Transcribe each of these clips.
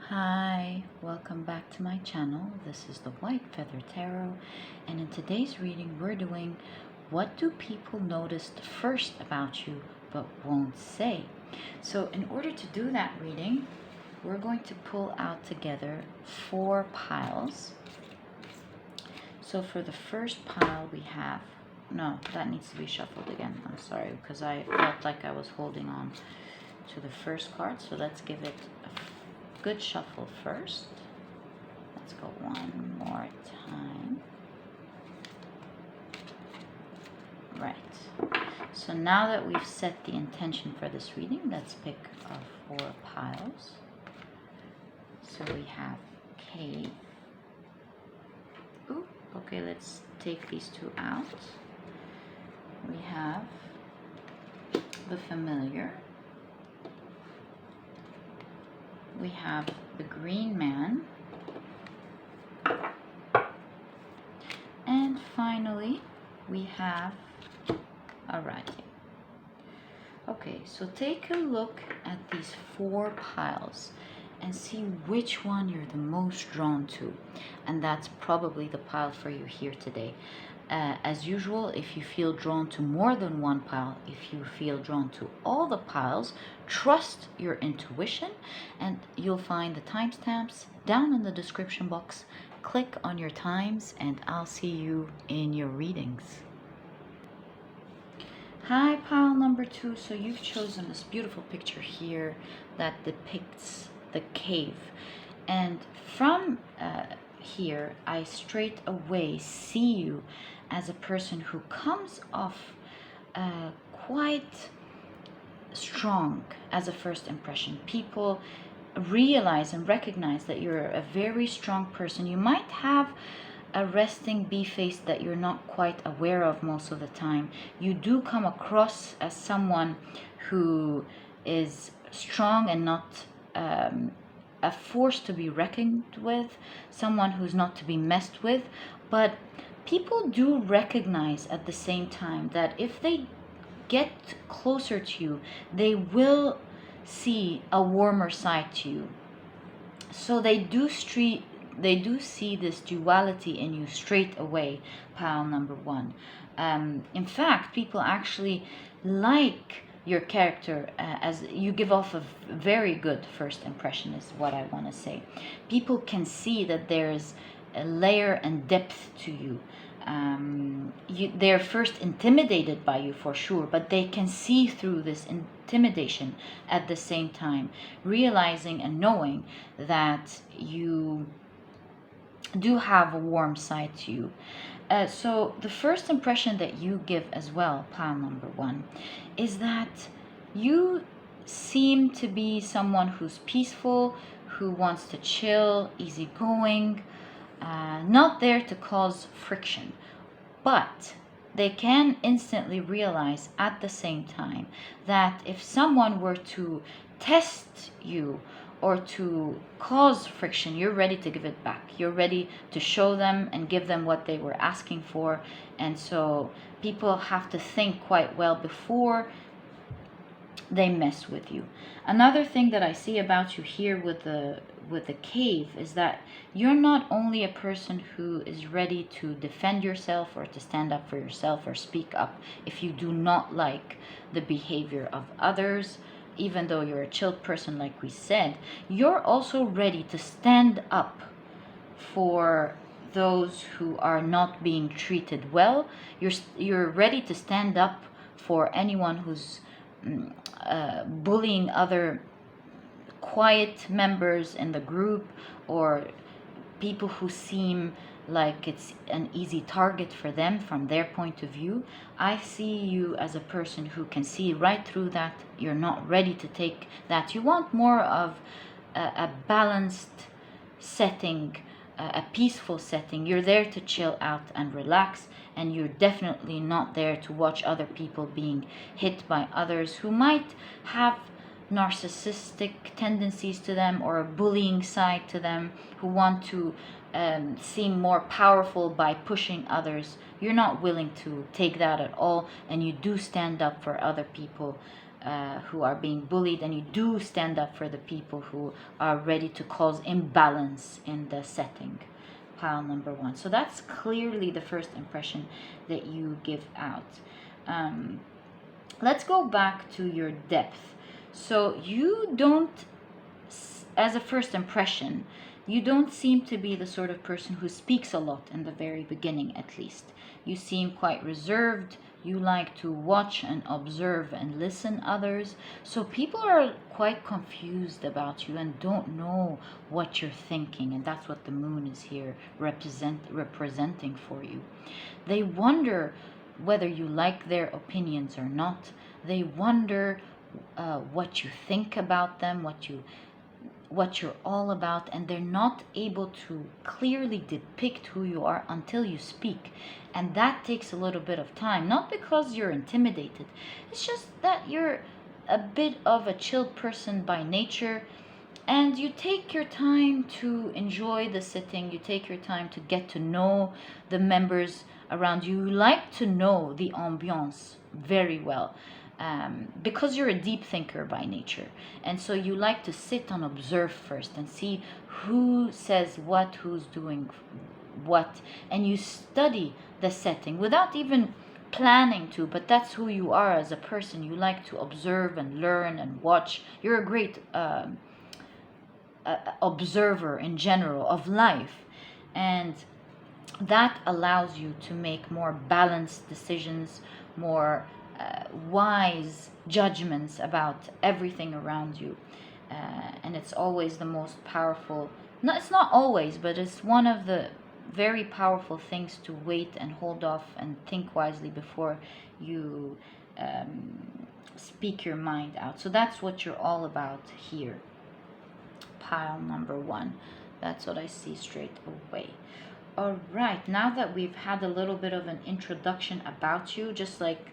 Hi, welcome back to my channel. This is the White Feather Tarot, and in today's reading we're doing what do people notice first about you but won't say. So in order to do that reading, we're going to pull out together 4 piles. So for the first pile we have, no, that needs to be shuffled again. I'm sorry, because I felt like I was holding on to the first card. So let's give it a good shuffle first. Let's go one more time. Right. So now that we've set the intention for this reading, let's pick our 4 piles. So we have Cave. Ooh, okay, let's take these 2 out. We have the Familiar. We have the Green Man. And finally, we have Aradia. Okay, so take a look at these 4 piles and see which one you're the most drawn to. And that's probably the pile for you here today. As usual, if you feel drawn to more than one pile, if you feel drawn to all the piles, trust your intuition, and you'll find the timestamps down in the description box. Click on your times and I'll see you in your readings. Hi, pile number 2. So you've chosen this beautiful picture here that depicts the cave, and from here I straight away see you as a person who comes off quite strong as a first impression. People realize and recognize that you're a very strong person. You might have a resting bee face that you're not quite aware of most of the time. You do come across as someone who is strong and not a force to be reckoned with, someone who's not to be messed with. But people do recognize at the same time that if they get closer to you, they will see a warmer side to you. So they do see this duality in you straight away, pile number 1. In fact, people actually like your character, as you give off a very good first impression, is what I want to say. People can see that there's a layer and depth to you. They're first intimidated by you for sure, but they can see through this intimidation at the same time, realizing and knowing that you do have a warm side to you. So the first impression that you give as well, pile number 1, is that you seem to be someone who's peaceful, who wants to chill, easygoing, not there to cause friction. But they can instantly realize at the same time that if someone were to test you or to cause friction, you're ready to give it back. You're ready to show them and give them what they were asking for. And so people have to think quite well before they mess with you. Another thing that I see about you here with the cave is that you're not only a person who is ready to defend yourself or to stand up for yourself or speak up if you do not like the behavior of others, even though you're a chilled person like we said, you're also ready to stand up for those who are not being treated well. You're ready to stand up for anyone who's bullying other quiet members in the group, or people who seem like it's an easy target for them from their point of view. I see you as a person who can see right through that. You're not ready to take that. You want more of a balanced setting, a peaceful setting. You're there to chill out and relax, and you're definitely not there to watch other people being hit by others who might have narcissistic tendencies to them or a bullying side to them, who want to seem more powerful by pushing others. You're not willing to take that at all, and you do stand up for other people who are being bullied, and you do stand up for the people who are ready to cause imbalance in the setting. Pile number 1. So that's clearly the first impression that you give out. Let's go back to your depth. So you don't, as a first impression, you don't seem to be the sort of person who speaks a lot in the very beginning, at least. You seem quite reserved. You like to watch and observe and listen others. So people are quite confused about you and don't know what you're thinking. And that's what the moon is here representing for you. They wonder whether you like their opinions or not. They wonder what you think about them, what you're all about, and they're not able to clearly depict who you are until you speak. And that takes a little bit of time, not because you're intimidated. It's just that you're a bit of a chill person by nature, and you take your time to enjoy the sitting. You take your time to get to know the members around you. You like to know the ambiance very well, because you're a deep thinker by nature. And so you like to sit and observe first and see who says what, who's doing what, and you study the setting without even planning to, but that's who you are as a person. You like to observe and learn and watch. You're a great observer in general of life, and that allows you to make more balanced decisions, more wise judgments about everything around you. And it's always the most powerful, no, it's not always, but it's one of the very powerful things to wait and hold off and think wisely before you speak your mind out. So that's what you're all about here. Pile number 1. That's what I see straight away. All right, now that we've had a little bit of an introduction about you, just like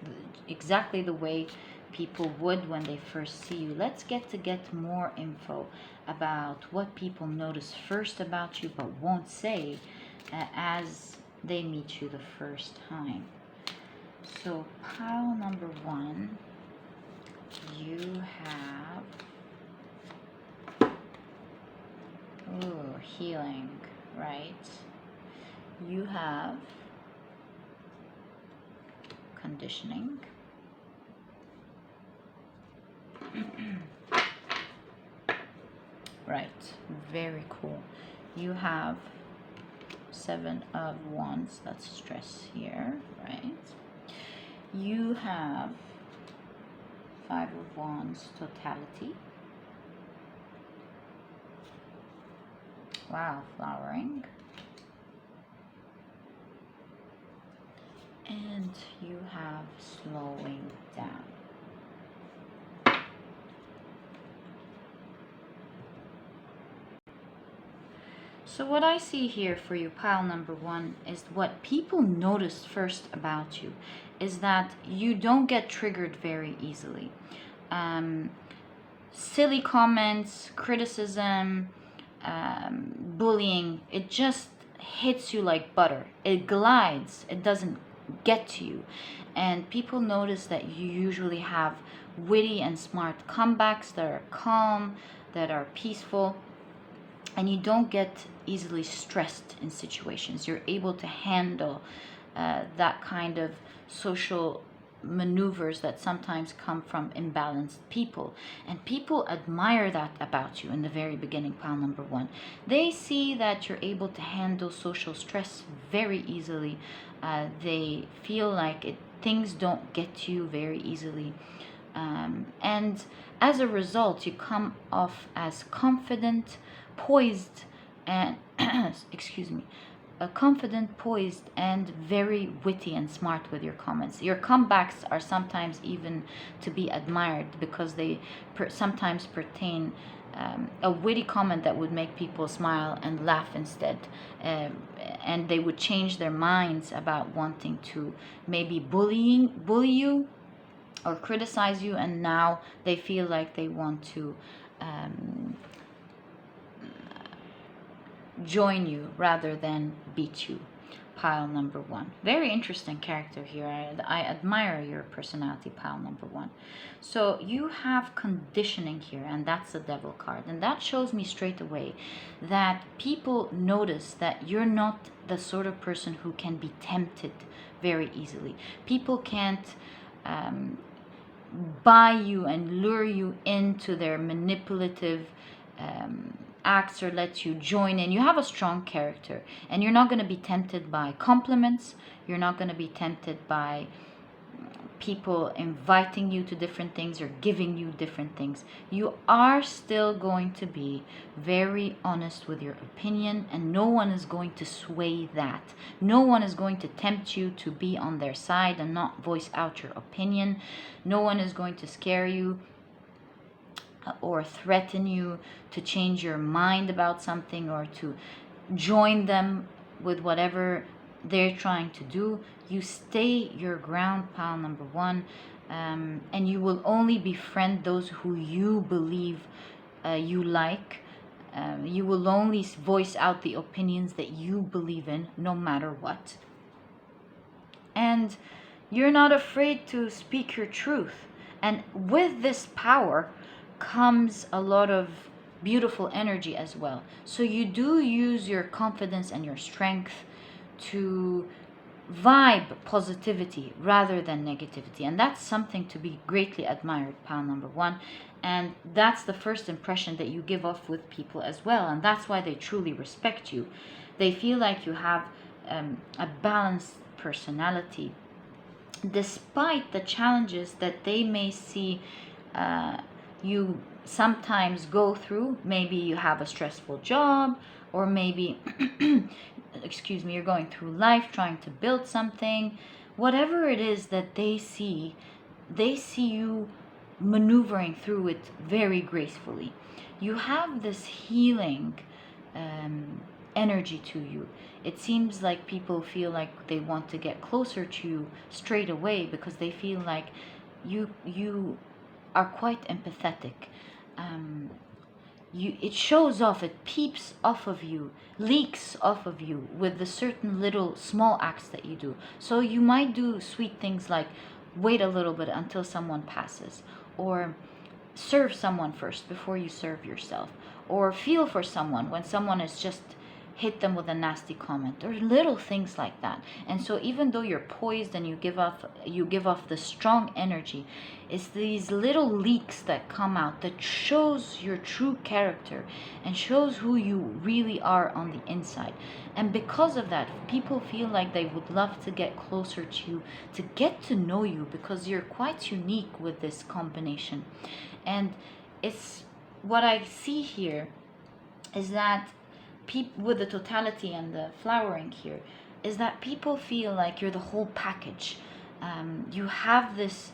exactly the way people would when they first see you, let's get more info about what people notice first about you but won't say as they meet you the first time. So pile number 1, you have healing, right? You have conditioning. Right, very cool. You have 7 of Wands, that's stress here, right? You have 5 of Wands, totality. Wow, flowering. And you have slowing down. So what I see here for you, pile number 1, is what people notice first about you is that you don't get triggered very easily. Silly comments, criticism, bullying, it just hits you like butter. It glides, it doesn't get to you. And people notice that you usually have witty and smart comebacks that are calm, that are peaceful, and you don't get easily stressed in situations. You're able to handle that kind of social maneuvers that sometimes come from imbalanced people, and people admire that about you in the very beginning, pile number 1. They see that you're able to handle social stress very easily. They feel like things don't get to you very easily, and as a result you come off as confident, poised, and excuse me, confident, poised, and very witty and smart with your comments. Your comebacks are sometimes even to be admired because they sometimes pertain a witty comment that would make people smile and laugh instead, and they would change their minds about wanting to maybe bully you or criticize you, and now they feel like they want to join you rather than beat you. pile number 1. Very interesting character here. I admire your personality, pile number 1. So you have conditioning here, and that's the devil card. And that shows me straight away that people notice that you're not the sort of person who can be tempted very easily. People can't buy you and lure you into their manipulative acts or let you join in. You have a strong character, and you're not going to be tempted by compliments. You're not going to be tempted by people inviting you to different things or giving you different things. You are still going to be very honest with your opinion, and no one is going to sway that. No one is going to tempt you to be on their side and not voice out your opinion. No one is going to scare you or threaten you to change your mind about something or to join them with whatever they're trying to do. You stay your ground, pile number 1, and you will only befriend those who you believe you like. You will only voice out the opinions that you believe in, no matter what. And you're not afraid to speak your truth. And with this power comes a lot of beautiful energy as well. So you do use your confidence and your strength to vibe positivity rather than negativity, and that's something to be greatly admired, pile number 1. And that's the first impression that you give off with people as well, and that's why they truly respect you. They feel like you have a balanced personality, despite the challenges that they may see you sometimes go through. Maybe you have a stressful job, or maybe excuse me, you're going through life trying to build something. Whatever it is that they see you maneuvering through it very gracefully. You have this healing energy to you. It seems like people feel like they want to get closer to you straight away because they feel like you are quite empathetic. It shows off, it peeps off of you, leaks off of you with the certain little small acts that you do. So you might do sweet things like wait a little bit until someone passes, or serve someone first before you serve yourself, or feel for someone when someone has just hit them with a nasty comment, or little things like that. And so even though you're poised and you give off the strong energy, it's these little leaks that come out that shows your true character and shows who you really are on the inside. And because of that, people feel like they would love to get closer to you, to get to know you, because you're quite unique with this combination. And it's what I see here is that with the totality and the flowering here, is that people feel like you're the whole package. You have this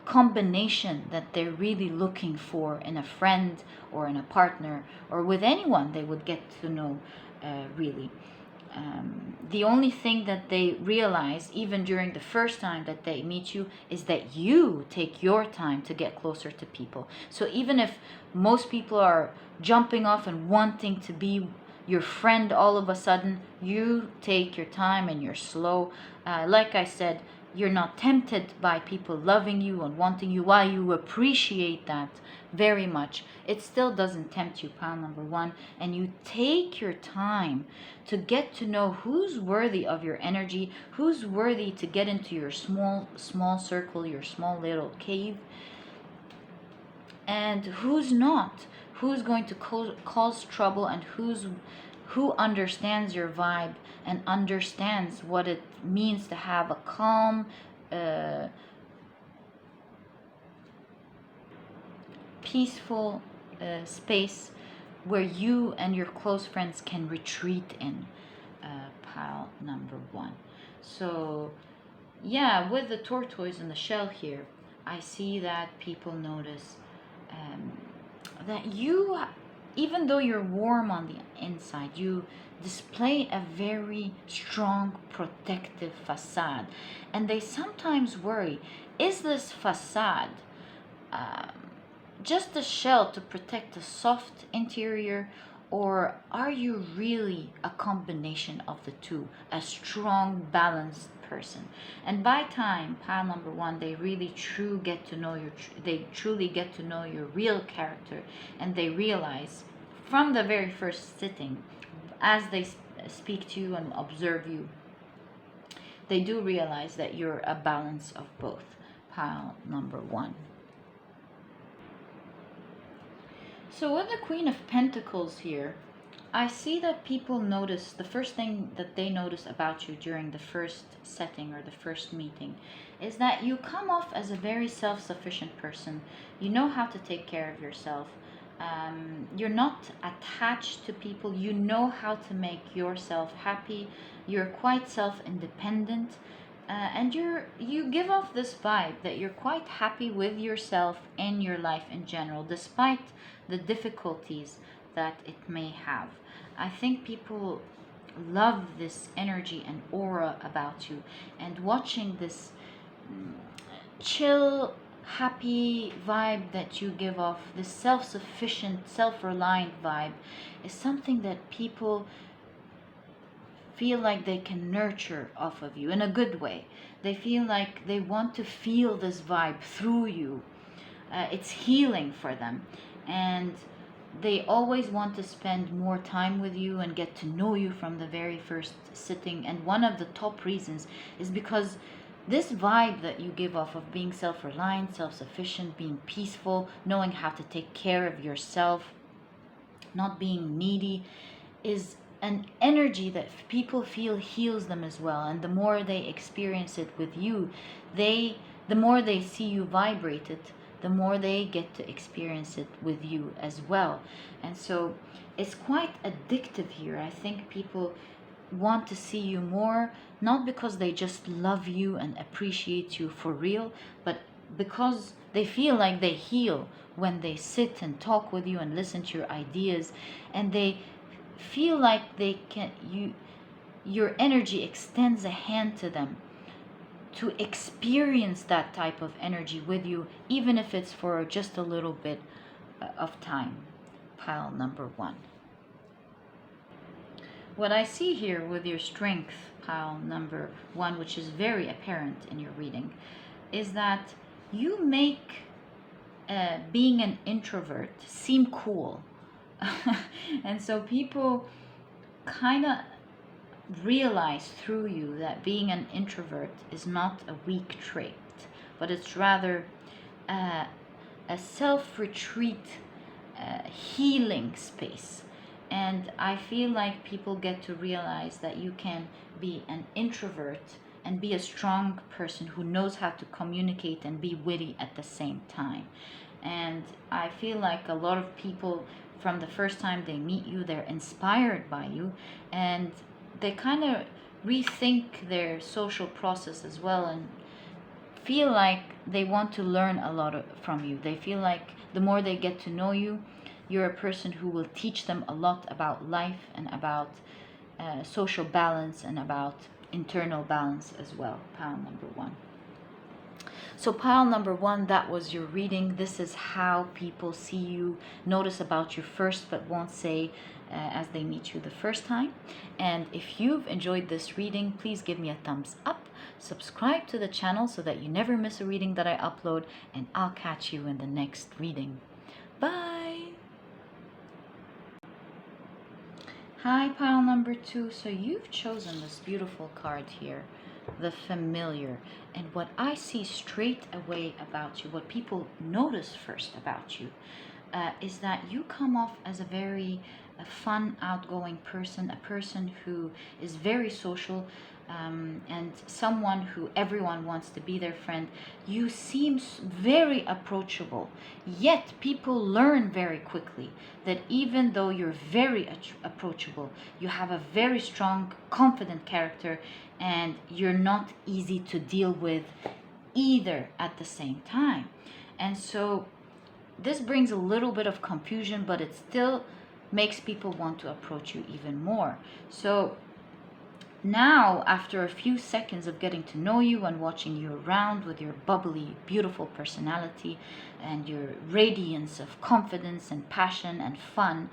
combination that they're really looking for in a friend or in a partner or with anyone they would get to know, really. The only thing that they realize, even during the first time that they meet you, is that you take your time to get closer to people. So even if most people are jumping off and wanting to be your friend all of a sudden, you take your time and you're slow. Like I said, you're not tempted by people loving you and wanting you. While you appreciate that very much, it still doesn't tempt you, pile number 1. And you take your time to get to know who's worthy of your energy, who's worthy to get into your small circle, your small little cave, and who's not, who's going to cause trouble, and who understands your vibe and understands what it means to have a calm, peaceful space where you and your close friends can retreat in, pile number 1. So yeah, with the tortoise and the shell here, I see that people notice that you, even though you're warm on the inside, you display a very strong protective facade. And they sometimes worry, is this facade just a shell to protect a soft interior, Or are you really a combination of the two, a strong, balanced person? And by time, pile number one, they really they truly get to know your real character, and they realize from the very first sitting, as they speak to you and observe you, they do realize that you're a balance of both. Pile number one. So with the Queen of Pentacles here, I see that people notice, the first thing that they notice about you during the first setting or the first meeting is that you come off as a very self-sufficient person. You know how to take care of yourself. You're not attached to people. You know how to make yourself happy. You're quite self-independent. And you give off this vibe that you're quite happy with yourself and your life in general, despite the difficulties that it may have. I think people love this energy and aura about you, and watching this chill, happy vibe that you give off, this self-sufficient, self-reliant vibe, is something that people feel like they can nurture off of you in a good way. They feel like they want to feel this vibe through you. It's healing for them, and they always want to spend more time with you and get to know you from the very first sitting. And one of the top reasons is because this vibe that you give off of being self-reliant, self-sufficient, being peaceful, knowing how to take care of yourself, not being needy, is an energy that people feel heals them as well. And the more they experience it with you, the more they see you vibrate it, the more they get to experience it with you as well. And so it's quite addictive here. I think people want to see you more, not because they just love you and appreciate you for real, but because they feel like they heal when they sit and talk with you and listen to your ideas, and they feel like your energy extends a hand to them to experience that type of energy with you, even if it's for just a little bit of time. Pile number one. What I see here with your strength, pile number one, which is very apparent in your reading, is that you make being an introvert seem cool. And so people kind of realize through you that being an introvert is not a weak trait, but it's rather a self-retreat, healing space. And I feel like people get to realize that you can be an introvert and be a strong person who knows how to communicate and be witty at the same time. And I feel like a lot of people, from the first time they meet you, they're inspired by you, and they kind of rethink their social process as well, and feel like they want to learn a lot from you. They feel like the more they get to know you, you're a person who will teach them a lot about life and about social balance and about internal balance as well. Pile number one. So pile number one, that was your reading. This is how people see you, notice about you first, but won't say as they meet you the first time. And if you've enjoyed this reading, please give me a thumbs up. Subscribe to the channel so that you never miss a reading that I upload, and I'll catch you in the next reading. Bye! Hi, pile number two. So you've chosen this beautiful card here, the familiar. And what I see straight away about you, what people notice first about you, is that you come off as a very fun, outgoing person, a person who is very social, and someone who everyone wants to be their friend. You seem very approachable, yet people learn very quickly that even though you're very approachable, you have a very strong, confident character, and you're not easy to deal with either at the same time. And so this brings a little bit of confusion, but it still makes people want to approach you even more. So now, after a few seconds of getting to know you and watching you around with your bubbly, beautiful personality and your radiance of confidence and passion and fun,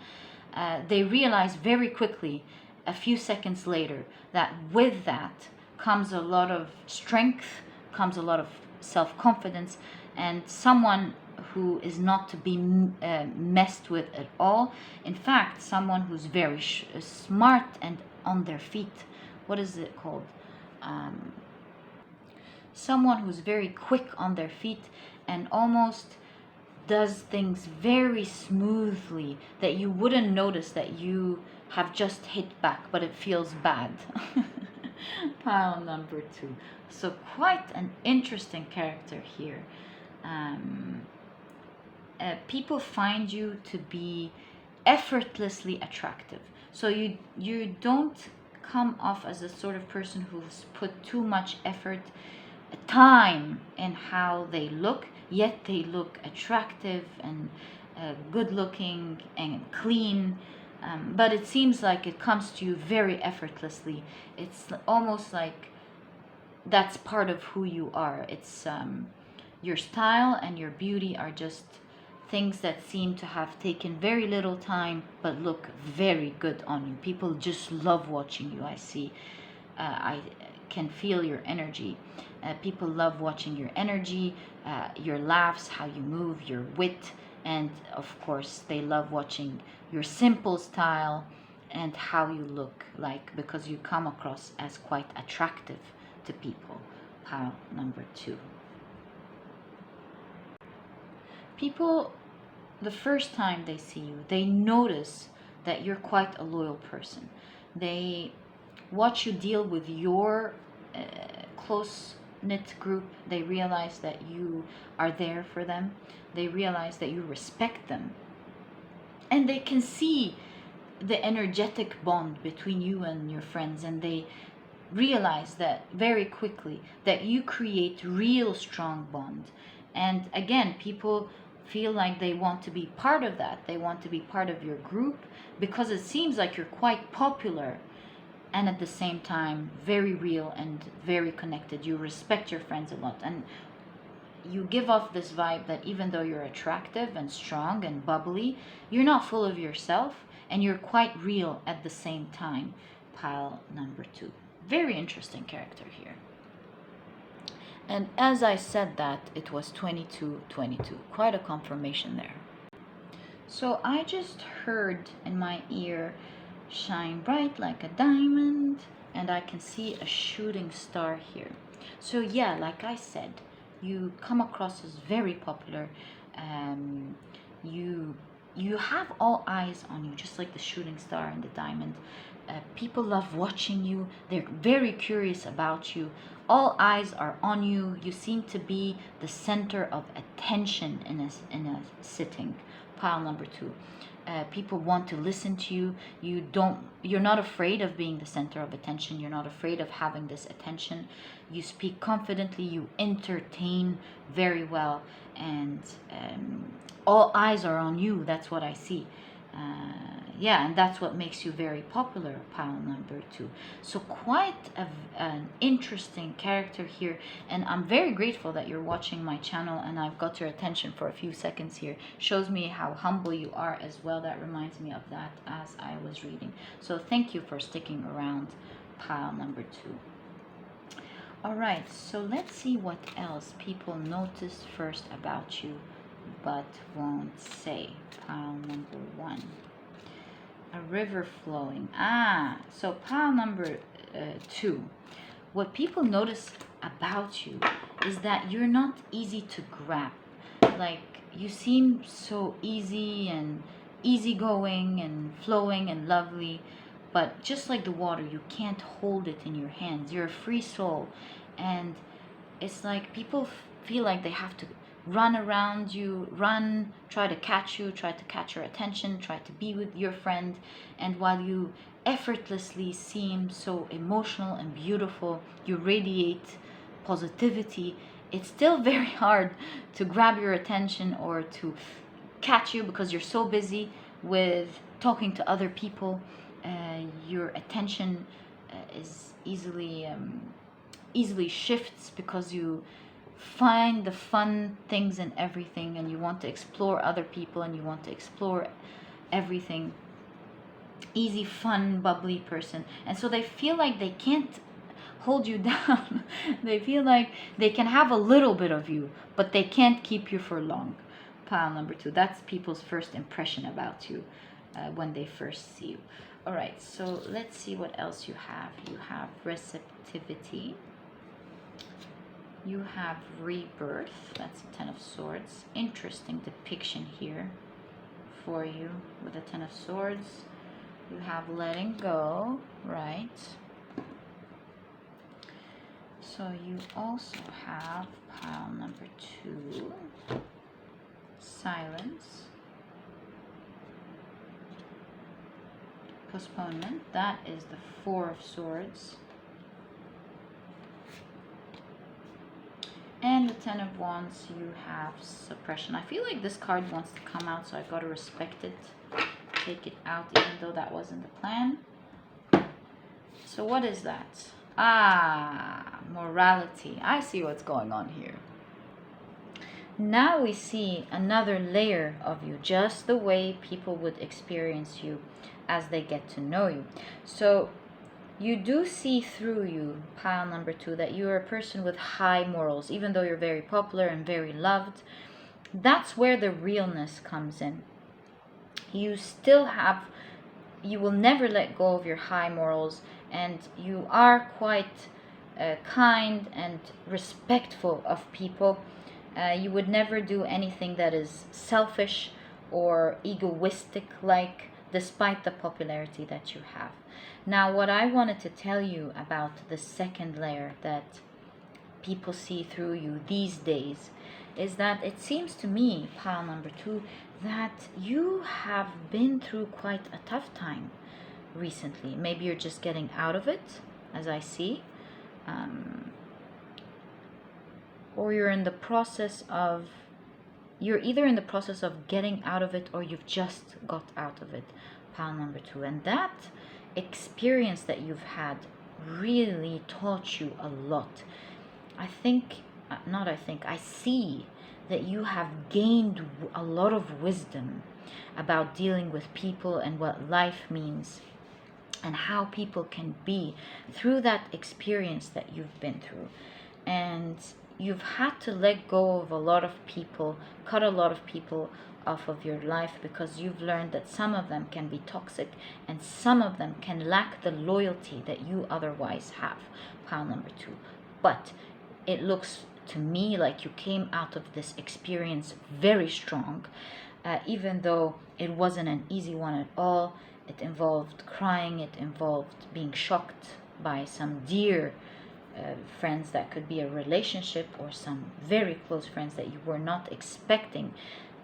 they realize very quickly, a few seconds later, that with that comes a lot of strength, comes a lot of self-confidence, and someone who is not to be messed with at all. In fact, someone who's very smart and on their feet. What is it called? Someone who's very quick on their feet and almost does things very smoothly, that you wouldn't notice that you have just hit back, but it feels bad. Pile number 2. So quite an interesting character here. People find you to be effortlessly attractive. So you don't come off as a sort of person who's put too much effort, time in how they look, yet they look attractive and good looking and clean. But it seems like it comes to you very effortlessly. It's almost like that's part of who you are. It's your style and your beauty are just things that seem to have taken very little time but look very good on you. People just love watching you. I see. I can feel your energy. People love watching your energy, your laughs, how you move, your wit, and of course they love watching your simple style and how you look like, because you come across as quite attractive to people. Pile number 2. People, the first time they see you, they notice that you're quite a loyal person. They watch you deal with your close-knit group. They realize that you are there for them. They realize that you respect them. And they can see the energetic bond between you and your friends, and they realize that very quickly that you create real strong bond. And again, people feel like they want to be part of that. They want to be part of your group because it seems like you're quite popular and at the same time very real and very connected. You respect your friends a lot, and you give off this vibe that even though you're attractive and strong and bubbly, you're not full of yourself and you're quite real at the same time. Pile number 2. Very interesting character here. And as I said that, it was 2222. Quite a confirmation there. So I just heard in my ear, shine bright like a diamond, and I can see a shooting star here. So yeah, like I said, you come across as very popular. You have all eyes on you, just like the shooting star and the diamond. People love watching you. They're very curious about you. All eyes are on you. You seem to be the center of attention in a sitting. Pile number 2. People want to listen to you. You're not afraid of being the center of attention. You're not afraid of having this attention. You speak confidently. You entertain very well, and all eyes are on you. That's what I see. Yeah, and that's what makes you very popular. Pile number 2. So quite an interesting character here, and I'm very grateful that you're watching my channel and I've got your attention for a few seconds here. Shows me how humble you are as well. That reminds me of that as I was reading. So thank you for sticking around. Pile number 2. All right, so let's see what else people notice first about you but won't say. Pile number 1. A river flowing. So pile number 2. What people notice about you is that you're not easy to grab. Like, you seem so easy and easygoing and flowing and lovely, but just like the water, you can't hold it in your hands. You're a free soul, and it's like people feel like they have to run around you, try to catch you, try to catch your attention, try to be with your friend. And while you effortlessly seem so emotional and beautiful, you radiate positivity, it's still very hard to grab your attention or to catch you because you're so busy with talking to other people. Your attention is easily shifts because you find the fun things in everything, and you want to explore other people and you want to explore everything. easy, fun, bubbly person. And so they feel like they can't hold you down. They feel like they can have a little bit of you, but they can't keep you for long. Pile number 2. That's people's first impression about you when they first see you. All right, so let's see what else you have. You have receptivity. You have rebirth. That's a 10 of Swords. Interesting depiction here for you with a 10 of Swords. You have letting go, right? So you also have pile number 2, silence, postponement. That is the 4 of Swords. And the 10 of Wands, you have suppression. I feel like this card wants to come out, so I've got to respect it. Take it out, even though that wasn't the plan. So what is that? Ah, morality. I see what's going on here. Now we see another layer of you, just the way people would experience you as they get to know you. So you do see through you, pile number 2, that you're a person with high morals, even though you're very popular and very loved. That's where the realness comes in. You still have, you will never let go of your high morals, and you are quite kind and respectful of people. You would never do anything that is selfish or egoistic, like, despite the popularity that you have. Now, what I wanted to tell you about the second layer that people see through you these days is that it seems to me, pile number 2, that you have been through quite a tough time recently. Maybe you're just getting out of it, as I see, or you're in the process of, you're either in the process of getting out of it or you've just got out of it, pile number 2. And that experience that you've had really taught you a lot. I see that you have gained a lot of wisdom about dealing with people and what life means and how people can be through that experience that you've been through. And you've had to let go of a lot of people, cut a lot of people off of your life, because you've learned that some of them can be toxic and some of them can lack the loyalty that you otherwise have, pile number 2. But it looks to me like you came out of this experience very strong, even though it wasn't an easy one at all. It involved crying, it involved being shocked by some dear friends that could be a relationship, or some very close friends that you were not expecting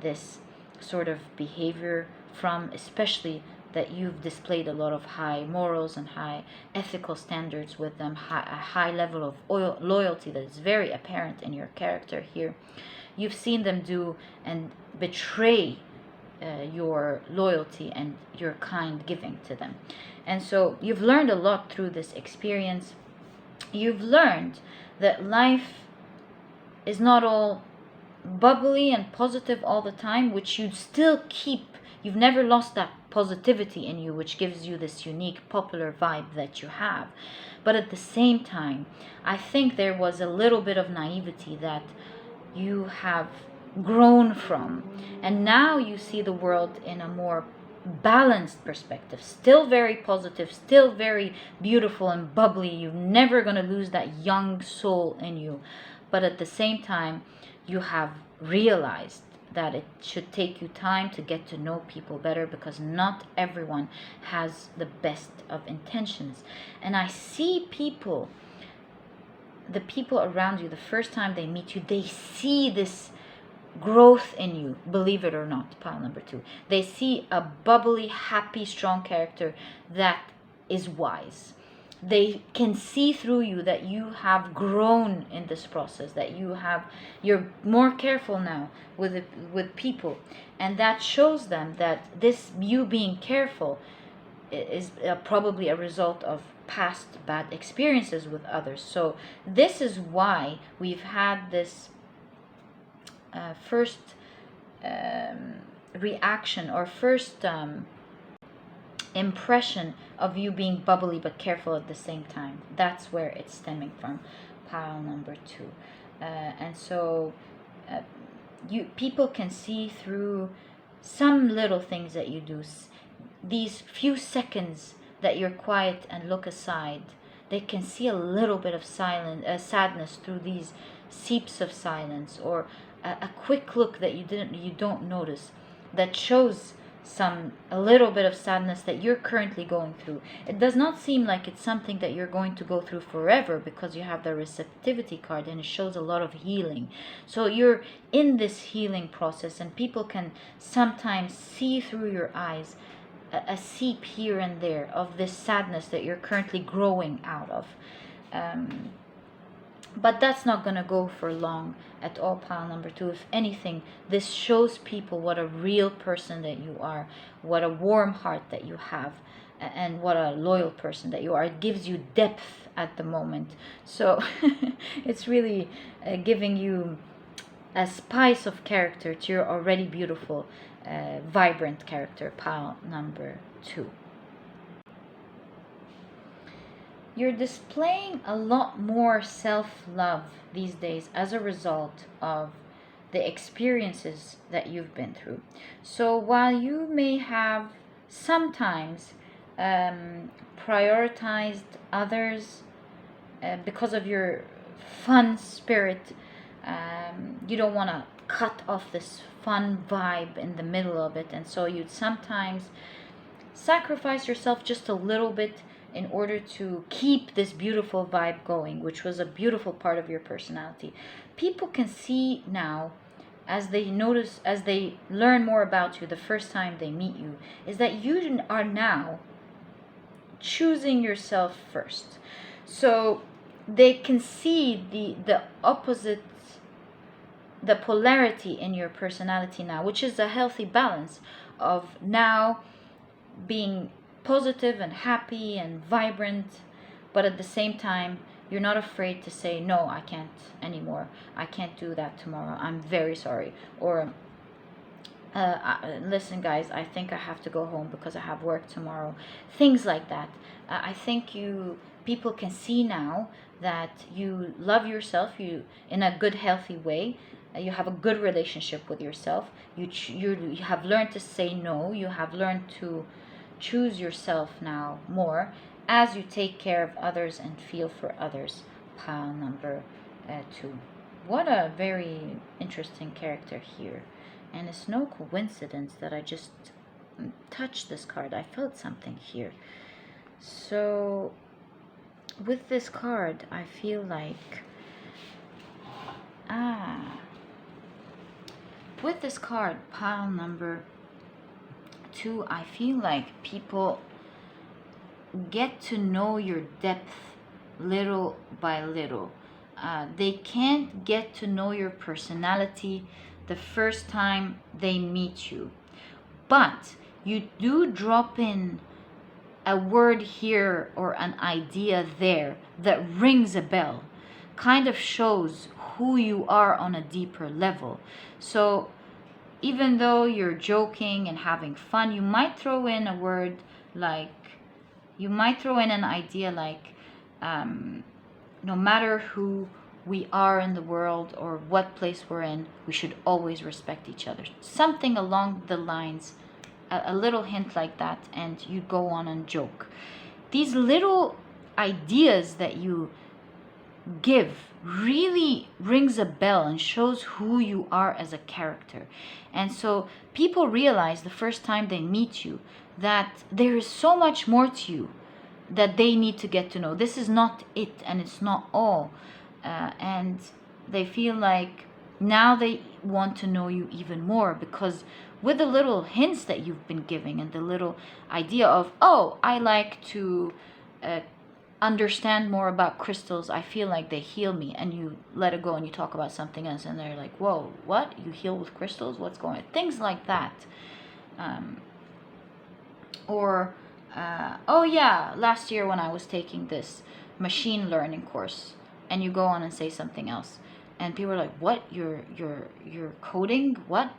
this sort of behavior from, especially that you've displayed a lot of high morals and high ethical standards with them, a high level of loyalty that is very apparent in your character here. You've seen them do and betray your loyalty and your kind giving to them. And so you've learned a lot through this experience. You've learned that life is not all bubbly and positive all the time, which you still keep. You've never lost that positivity in you, which gives you this unique popular vibe that you have. But at the same time, I think there was a little bit of naivety that you have grown from, and now you see the world in a more balanced perspective. Still very positive, still very beautiful and bubbly. You're never going to lose that young soul in you, but at the same time you have realized that it should take you time to get to know people better, because not everyone has the best of intentions. And I see people, the people around you, the first time they meet you, they see this growth in you, believe it or not, pile number 2. They see a bubbly, happy, strong character that is wise. They can see through you that you have grown in this process, that you're more careful now with people, and that shows them that this you being careful is probably a result of past bad experiences with others. So this is why we've had this first reaction, or first impression of you being bubbly but careful at the same time. That's where it's stemming from, pile number 2. And so people can see through some little things that you do. These few seconds that you're quiet and look aside, they can see a little bit of sadness through these seeps of silence, or a quick look that you don't notice, that shows a little bit of sadness that you're currently going through. It does not seem like it's something that you're going to go through forever, because you have the receptivity card and it shows a lot of healing. So you're in this healing process, and people can sometimes see through your eyes a seep here and there of this sadness that you're currently growing out of. But that's not going to go for long at all, pile number 2. If anything, this shows people what a real person that you are, what a warm heart that you have, and what a loyal person that you are. It gives you depth at the moment. So it's really giving you a spice of character to your already beautiful, vibrant character, pile number 2. You're displaying a lot more self-love these days as a result of the experiences that you've been through. So while you may have sometimes prioritized others because of your fun spirit, you don't want to cut off this fun vibe in the middle of it, and so you'd sometimes sacrifice yourself just a little bit in order to keep this beautiful vibe going, which was a beautiful part of your personality. People can see now, as they learn more about you the first time they meet you, is that you are now choosing yourself first. So they can see the opposite, the polarity in your personality now, which is a healthy balance of now being positive and happy and vibrant, but at the same time you're not afraid to say, no, I can't anymore, I can't do that tomorrow, I'm very sorry, or listen guys, I think I have to go home because I have work tomorrow. Things like that. I think people can see now that you love yourself, you in a good, healthy way. You have a good relationship with yourself. You have learned to say no. You have learned to choose yourself now more as you take care of others and feel for others. Pile number 2. What a very interesting character here. And it's no coincidence that I just touched this card. I felt something here. So with this card, I feel like with this card, pile number 2, I feel like people get to know your depth little by little. They can't get to know your personality the first time they meet you, but you do drop in a word here or an idea there that rings a bell, kind of shows who you are on a deeper level. So even though you're joking and having fun, you might throw in a word like, you might throw in an idea like, no matter who we are in the world or what place we're in, we should always respect each other. Something along the lines, a little hint like that, and you go on and joke. These little ideas that you give really rings a bell and shows who you are as a character. And so people realize the first time they meet you that there is so much more to you that they need to get to know. This is not it, and it's not all. And they feel like now they want to know you even more, because with the little hints that you've been giving and the little idea of, oh, I like to understand more about crystals, I feel like they heal me, and you let it go and you talk about something else and they're like, whoa, what, you heal with crystals, what's going on? Things like that. Oh yeah, last year when I was taking this machine learning course, and you go on and say something else and people are like, what, you're coding, what?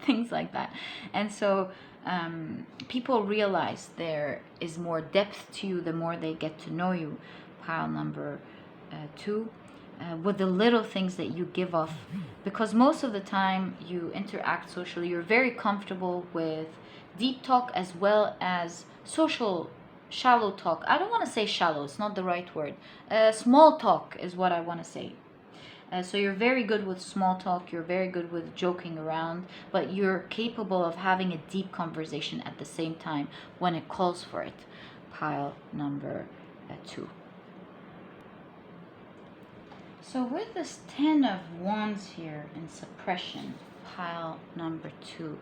Things like that. And so People realize there is more depth to you the more they get to know you, pile number 2, with the little things that you give off, because most of the time you interact socially, you're very comfortable with deep talk as well as social shallow talk. I don't want to say shallow, it's not the right word. Small talk is what I want to say. So you're very good with small talk, you're very good with joking around, but you're capable of having a deep conversation at the same time when it calls for it. Pile number 2. So with this 10 of Wands here in suppression, pile number 2,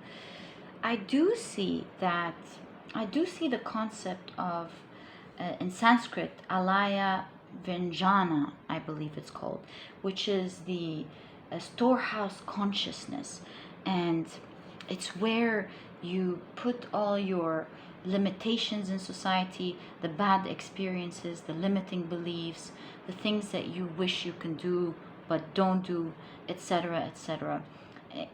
I do see the concept of, in Sanskrit, alaya Vijnana, I believe it's called, which is the storehouse consciousness. And it's where you put all your limitations in society, the bad experiences, the limiting beliefs, the things that you wish you can do but don't do, etc., etc.,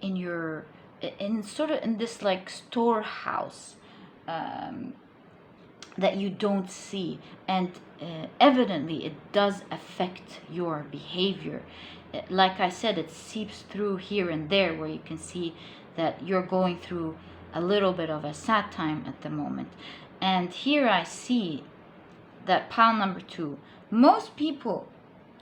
in sort of in this like storehouse that you don't see, and evidently it does affect your behavior. Like I said, it seeps through here and there, where you can see that you're going through a little bit of a sad time at the moment. And here I see that pile number 2, most people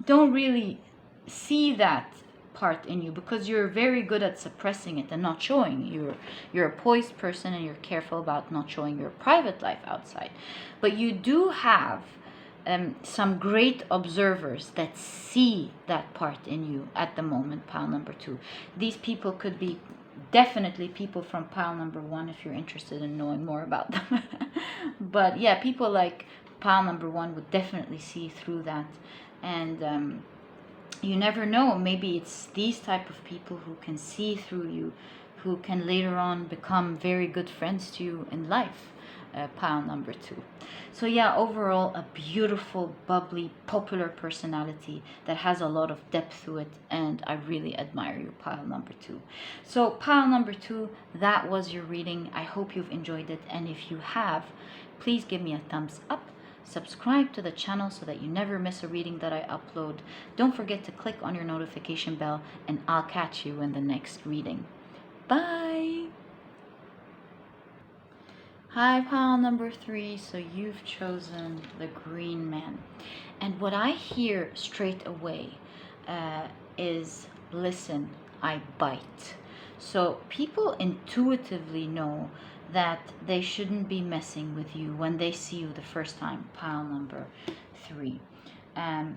don't really see that part in you because you're very good at suppressing it and not showing. You're a poised person and you're careful about not showing your private life outside. But you do have some great observers that see that part in you at the moment, pile number 2. These people could be definitely people from pile number 1 if you're interested in knowing more about them. But yeah, people like pile number 1 would definitely see through that. And you never know, maybe it's these type of people who can see through you, who can later on become very good friends to you in life, pile number 2. So yeah, overall a beautiful, bubbly, popular personality that has a lot of depth to it, and I really admire you, pile number 2. So pile number 2, that was your reading. I hope you've enjoyed it, and if you have, please give me a thumbs up. Subscribe to the channel so that you never miss a reading that I upload. Don't forget to click on your notification bell, and I'll catch you in the next reading. Bye! Hi, pile number 3. So you've chosen the Green Man. And what I hear straight away is, listen, I bite. So people intuitively know that they shouldn't be messing with you when they see you the first time, pile number 3.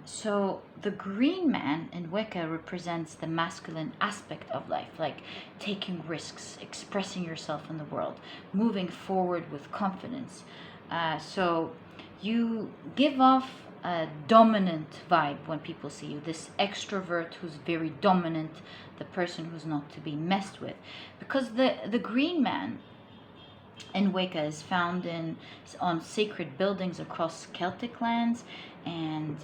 So the Green Man in Wicca represents the masculine aspect of life, like taking risks, expressing yourself in the world, moving forward with confidence. So you give off a dominant vibe when people see you, this extrovert who's very dominant, the person who's not to be messed with. Because the Green Man in Wicca is found on sacred buildings across Celtic lands, and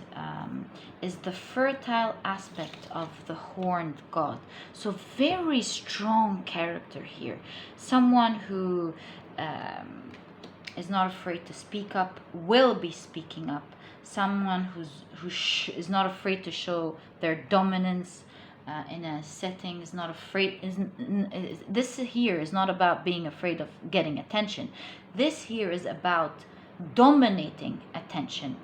is the fertile aspect of the horned god. So very strong character here. Someone who is not afraid to speak up, will be speaking up. Someone who is not afraid to show their dominance in a setting, is not afraid. This here is not about being afraid of getting attention. This here is about dominating attention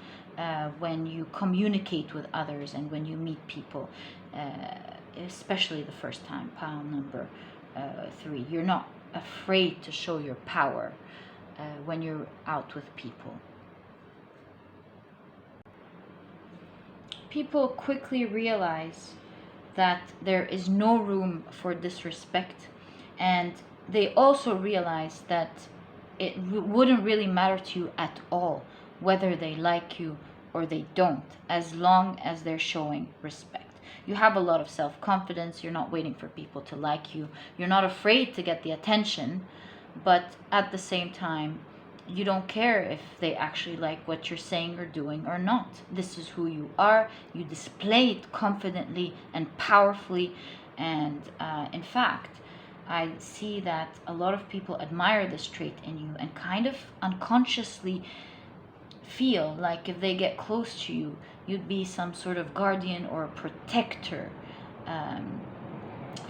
when you communicate with others and when you meet people, especially the first time, pile number 3. You're not afraid to show your power when you're out with people. People quickly realize that there is no room for disrespect, and they also realize that it wouldn't really matter to you at all whether they like you or they don't, as long as they're showing respect. You have a lot of self-confidence, you're not waiting for people to like you, you're not afraid to get the attention, but at the same time you don't care if they actually like what you're saying or doing or not. This is who you are. You display it confidently and powerfully. And in fact, I see that a lot of people admire this trait in you and kind of unconsciously feel like if they get close to you, you'd be some sort of guardian or protector um,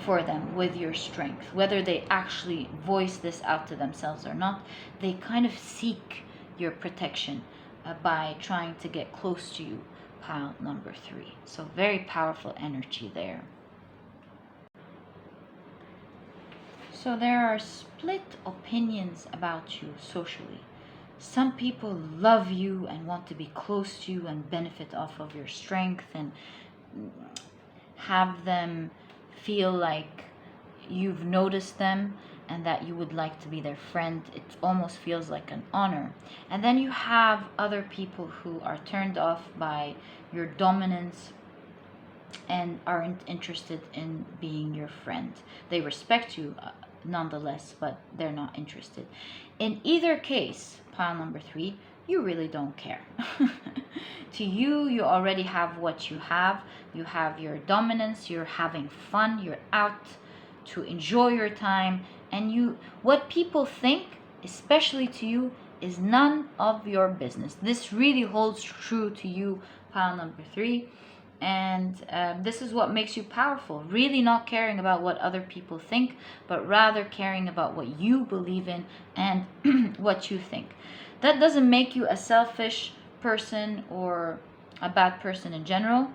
for them with your strength. Whether they actually voice this out to themselves or not, they kind of seek your protection by trying to get close to you, pile number 3. So very powerful energy there. So there are split opinions about you socially. Some people love you and want to be close to you and benefit off of your strength and have them feel like you've noticed them and that you would like to be their friend. It almost feels like an honor. And then you have other people who are turned off by your dominance and aren't interested in being your friend. They respect you nonetheless, but they're not interested. In either case, pile number 3, you really don't care. To you, you already have what you have. You have your dominance, you're having fun, you're out to enjoy your time, and what people think, especially to you, is none of your business. This really holds true to you, pile number 3. And this is what makes you powerful. Really not caring about what other people think, but rather caring about what you believe in and what you think. That doesn't make you a selfish person or a bad person in general.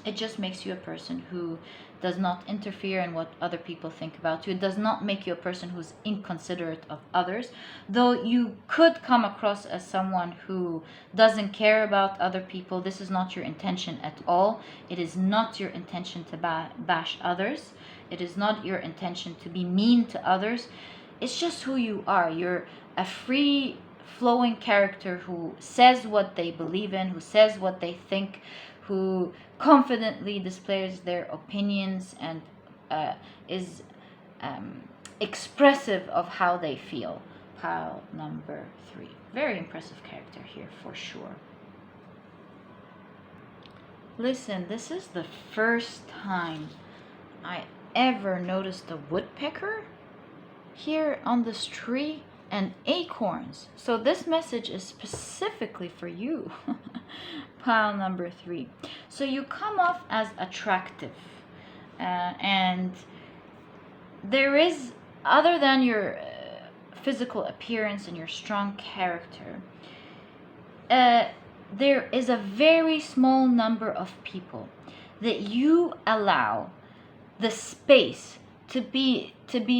It just makes you a person who does not interfere in what other people think about you. It does not make you a person who's inconsiderate of others, though you could come across as someone who doesn't care about other people. This is not your intention at all. It is not your intention to bash others. It is not your intention to be mean to others. It's just who you are. You're a free flowing character who says what they believe in, who says what they think, who confidently displays their opinions and is expressive of how they feel. Pile number 3. Very impressive character here for sure. Listen, this is the first time I ever noticed a woodpecker here on this tree and acorns. So this message is specifically for you. Pile number 3. So you come off as attractive, and there is, other than your physical appearance and your strong character, there is a very small number of people that you allow the space to be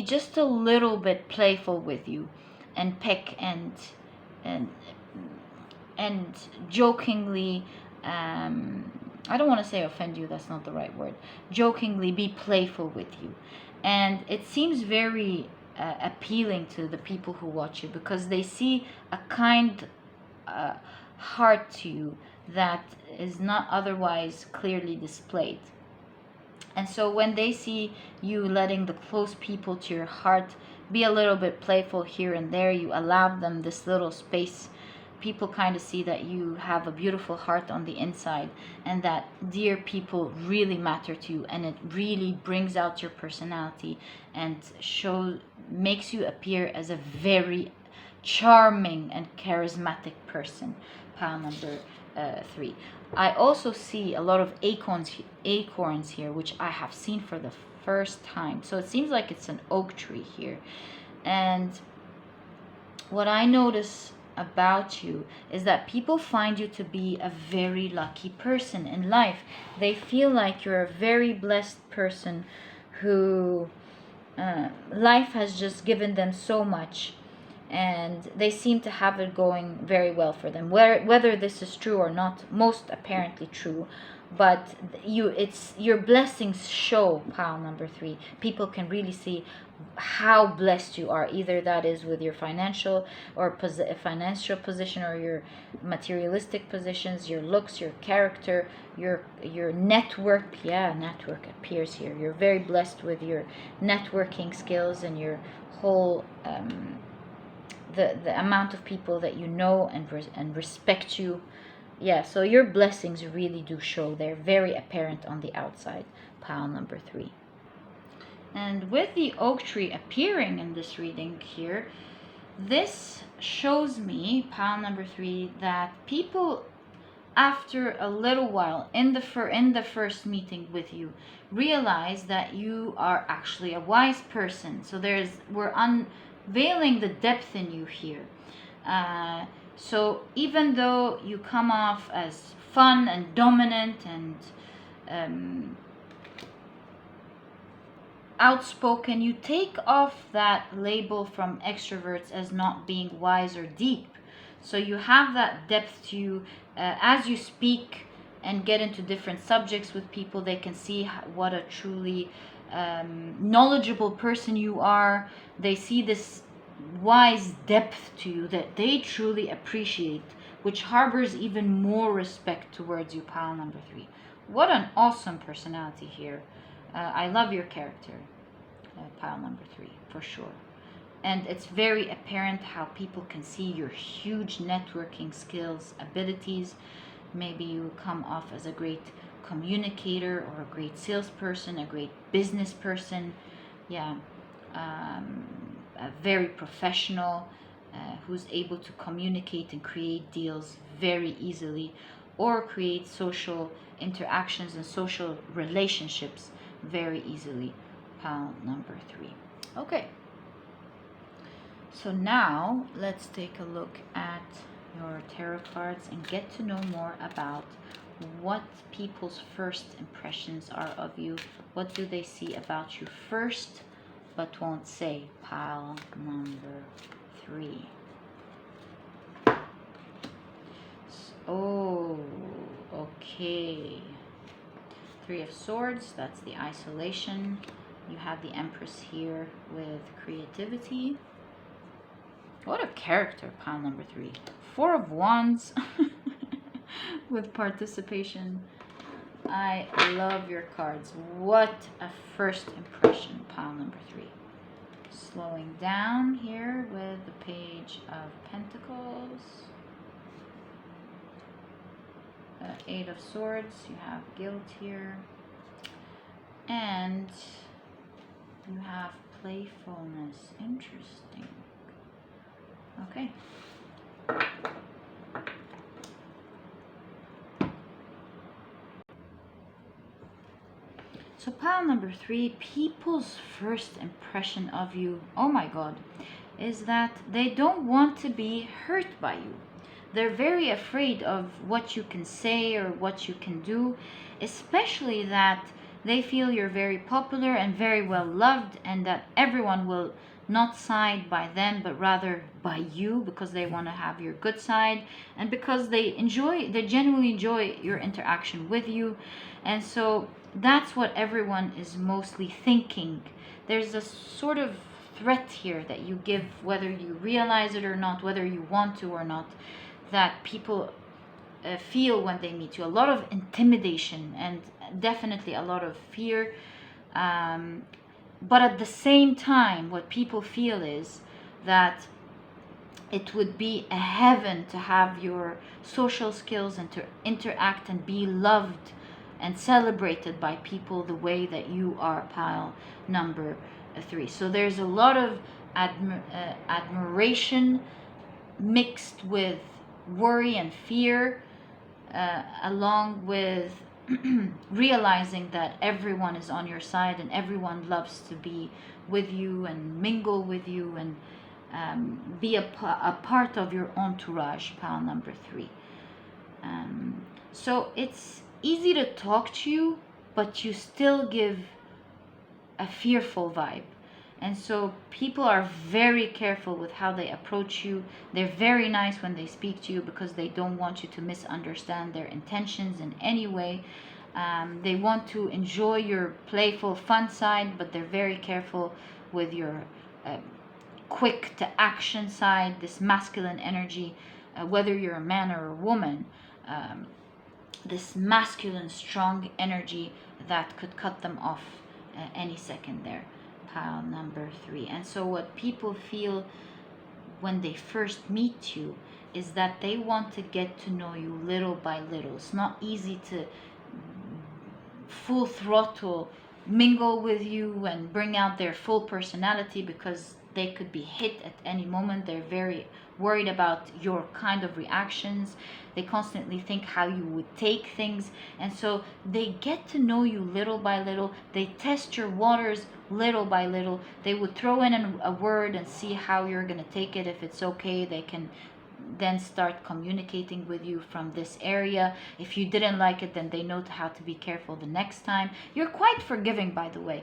just a little bit playful with you and pick and jokingly, I don't want to say offend you, that's not the right word, jokingly be playful with you. And it seems very appealing to the people who watch you, because they see a kind heart to you that is not otherwise clearly displayed. And so when they see you letting the close people to your heart be a little bit playful here and there, you allow them this little space, people kind of see that you have a beautiful heart on the inside and that dear people really matter to you, and it really brings out your personality and makes you appear as a very charming and charismatic person. Pile number 3. I also see a lot of acorns here, which I have seen for the first time. So it seems like it's an oak tree here. And what I notice about you is that people find you to be a very lucky person in life. They feel like you're a very blessed person who life has just given them so much, and they seem to have it going very well for them. Whether this is true or not, most apparently true, but your blessings show. Pile number 3. People can really see how blessed you are. Either that is with your financial position, or your materialistic positions, your looks, your character, your network. Yeah, network appears here. You're very blessed with your networking skills and your whole the amount of people that you know and respect you. Yeah, so your blessings really do show. They're very apparent on the outside. Pile number 3. And with the oak tree appearing in this reading here, this shows me, pile number 3, that people after a little while in the first meeting with you realize that you are actually a wise person. So we're unveiling the depth in you here. So even though you come off as fun and dominant and outspoken, you take off that label from extroverts as not being wise or deep. So you have that depth to you. As you speak and get into different subjects with people, they can see what a truly knowledgeable person you are. They see this wise depth to you that they truly appreciate, which harbors even more respect towards you, pile number 3. What an awesome personality here. I love your character, pile number 3, for sure. And it's very apparent how people can see your huge networking skills, abilities. Maybe you come off as a great communicator or a great salesperson, a great business person. Yeah, a very professional who's able to communicate and create deals very easily, or create social interactions and social relationships very easily, pile number 3. Okay. So now let's take a look at your tarot cards and get to know more about what people's first impressions are of you. What do they see about you first but won't say, pile number 3. Oh, okay. 3 of Swords, that's the isolation. You have the Empress here with creativity. What a character, pile number 3. 4 of Wands with participation. I love your cards. What a first impression, pile number 3. Slowing down here with the Page of Pentacles. 8 of Swords, you have guilt here. And you have playfulness. Interesting. Okay. So pile number 3, people's first impression of you, oh my God, is that they don't want to be hurt by you. They're very afraid of what you can say or what you can do, especially that they feel you're very popular and very well loved, and that everyone will not side by them but rather by you, because they want to have your good side and because they genuinely enjoy your interaction with you. And so that's what everyone is mostly thinking. There's a sort of threat here that you give, whether you realize it or not, whether you want to or not, that people feel when they meet you. A lot of intimidation and definitely a lot of fear. But at the same time, what people feel is that it would be a heaven to have your social skills and to interact and be loved and celebrated by people the way that you are, pile number 3. So there's a lot of admiration mixed with worry and fear, along with realizing that everyone is on your side and everyone loves to be with you and mingle with you and be a part of your entourage, pile number 3. So it's easy to talk to you, but you still give a fearful vibe. And so people are very careful with how they approach you. They're very nice when they speak to you because they don't want you to misunderstand their intentions in any way. They want to enjoy your playful, fun side, but they're very careful with your quick to action side, this masculine energy, whether you're a man or a woman. This masculine, strong energy that could cut them off any second there. Pile number 3. And so what people feel when they first meet you is that they want to get to know you little by little. It's not easy to full throttle mingle with you and bring out their full personality, because they could be hit at any moment. They're very worried about your kind of reactions. They constantly think how you would take things, and so they get to know you little by little. They test your waters little by little. They would throw in a word and see how you're going to take it. If it's okay, they can then start communicating with you from this area. If you didn't like it, then they know how to be careful the next time. You're quite forgiving, by the way.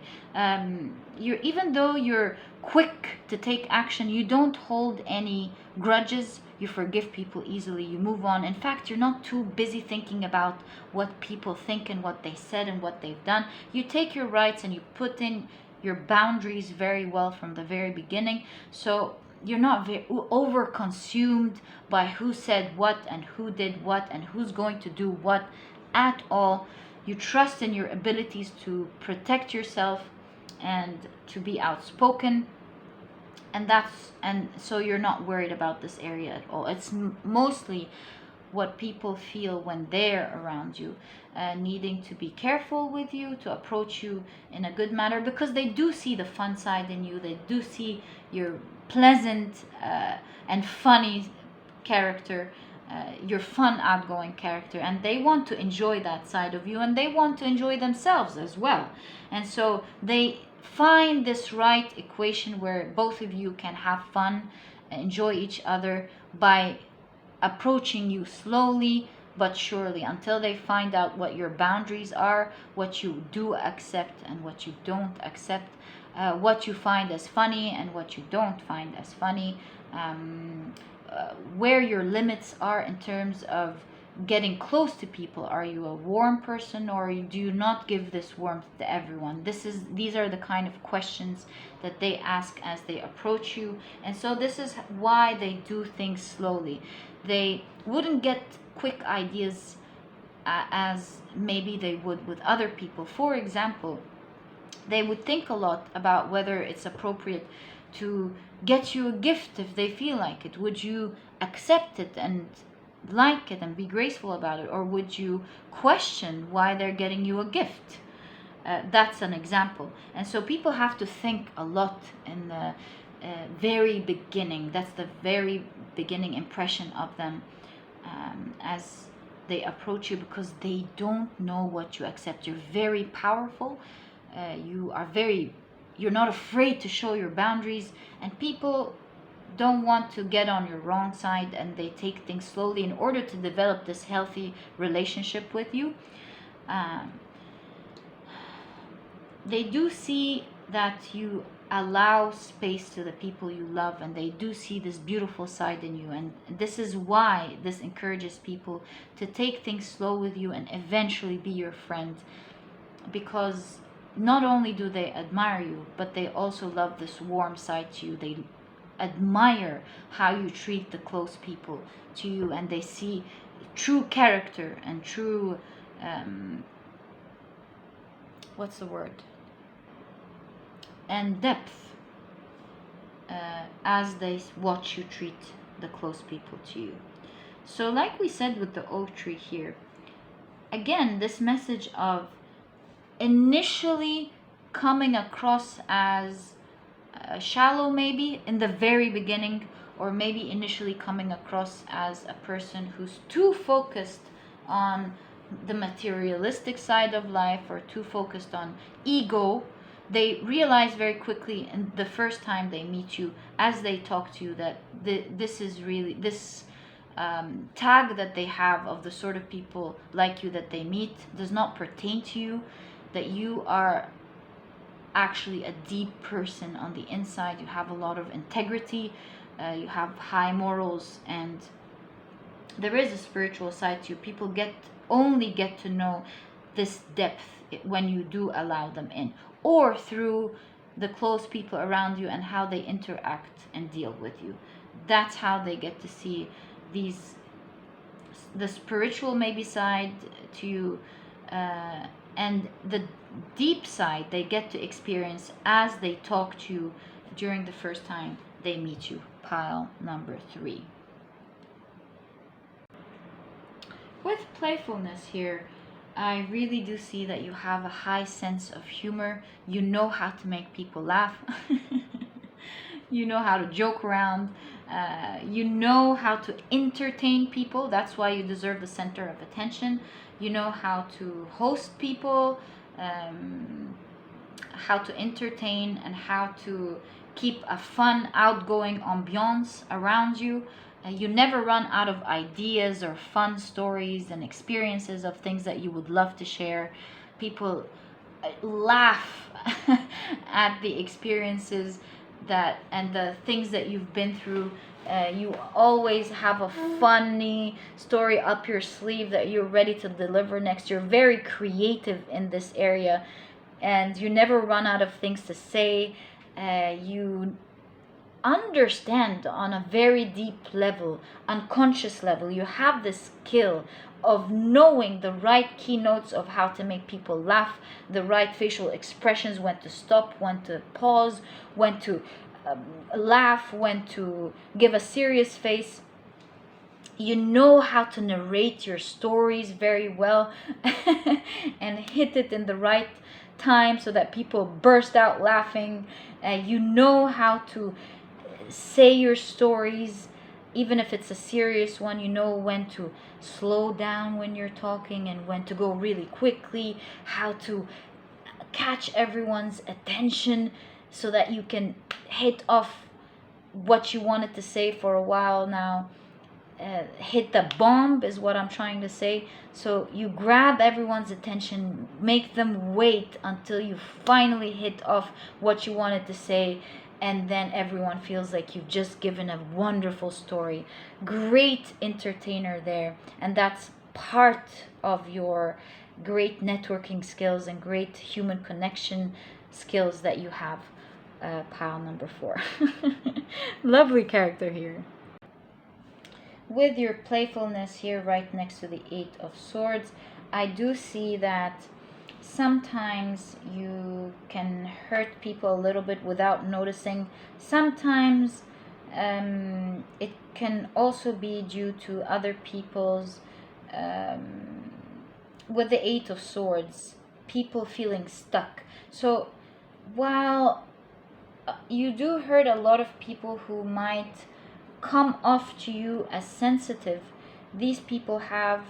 Even though you're quick to take action, you don't hold any grudges. You forgive people easily. You move on. In fact, you're not too busy thinking about what people think and what they said and what they've done. You take your rights and you put in your boundaries very well from the very beginning. So you're not over consumed by who said what and who did what and who's going to do what at all. You trust in your abilities to protect yourself and to be outspoken, and so you're not worried about this area at all. It's mostly what people feel when they're around you, needing to be careful with you, to approach you in a good manner, because they do see the fun side in you. They do see your pleasant and funny character, your fun, outgoing character, and they want to enjoy that side of you, and they want to enjoy themselves as well. And so they find this right equation where both of you can have fun, enjoy each other by approaching you slowly but surely, until they find out what your boundaries are, what you do accept and what you don't accept, what you find as funny and what you don't find as funny, where your limits are in terms of getting close to people. Are you a warm person, or do you not give this warmth to everyone? These are the kind of questions that they ask as they approach you. And so this is why they do things slowly. They wouldn't get quick ideas as maybe they would with other people. For example, they would think a lot about whether it's appropriate to get you a gift if they feel like it. Would you accept it and like it and be graceful about it, or would you question why they're getting you a gift? That's an example. And so people have to think a lot in the very beginning. That's the very beginning impression of them as they approach you, because they don't know what you accept. You're very powerful. You're not afraid to show your boundaries, and people don't want to get on your wrong side, and they take things slowly in order to develop this healthy relationship with you. They do see that you allow space to the people you love, and they do see this beautiful side in you, and this is why this encourages people to take things slow with you and eventually be your friend, because not only do they admire you, but they also love this warm side to you. They admire how you treat the close people to you, and they see true character and true what's the word, and depth as they watch you treat the close people to you. So like we said with the oak tree here, again, this message of initially coming across as shallow maybe in the very beginning, or maybe initially coming across as a person who's too focused on the materialistic side of life, or too focused on ego. They realize very quickly, in the first time they meet you, as they talk to you, that this is really this tag that they have of the sort of people like you that they meet does not pertain to you, that you are actually a deep person on the inside. You have a lot of integrity, you have high morals, and there is a spiritual side to you. People only get to know this depth when you do allow them in, or through the close people around you and how they interact and deal with you. That's how they get to see the spiritual maybe side to you, and the deep side they get to experience as they talk to you during the first time they meet you. Pile number 3. With playfulness here, I really do see that you have a high sense of humor. You know how to make people laugh. You know how to joke around. You know how to entertain people. That's why you deserve the center of attention. You know how to host people, how to entertain, and how to keep a fun, outgoing ambiance around you. You never run out of ideas or fun stories and experiences of things that you would love to share. People laugh at the experiences that and the things that you've been through. You always have a funny story up your sleeve that you're ready to deliver next. You're very creative in this area, and you never run out of things to say. You understand on a very deep level, unconscious level. You have this skill of knowing the right keynotes of how to make people laugh, the right facial expressions, when to stop, when to pause, when to laugh, when to give a serious face. You know how to narrate your stories very well and hit it in the right time so that people burst out laughing. You know how to say your stories, even if it's a serious one. You know when to slow down when you're talking and when to go really quickly, how to catch everyone's attention so that you can hit off what you wanted to say for a while now. Hit the bomb is what I'm trying to say. So you grab everyone's attention, make them wait until you finally hit off what you wanted to say, and then everyone feels like you've just given a wonderful story. Great entertainer there, and that's part of your great networking skills and great human connection skills that you have. Pile number 4. Lovely character here. With your playfulness here right next to the 8 of Swords, I do see that sometimes you can hurt people a little bit without noticing. Sometimes it can also be due to other people's, with the 8 of Swords, people feeling stuck. So while you do hurt a lot of people who might come off to you as sensitive, these people have,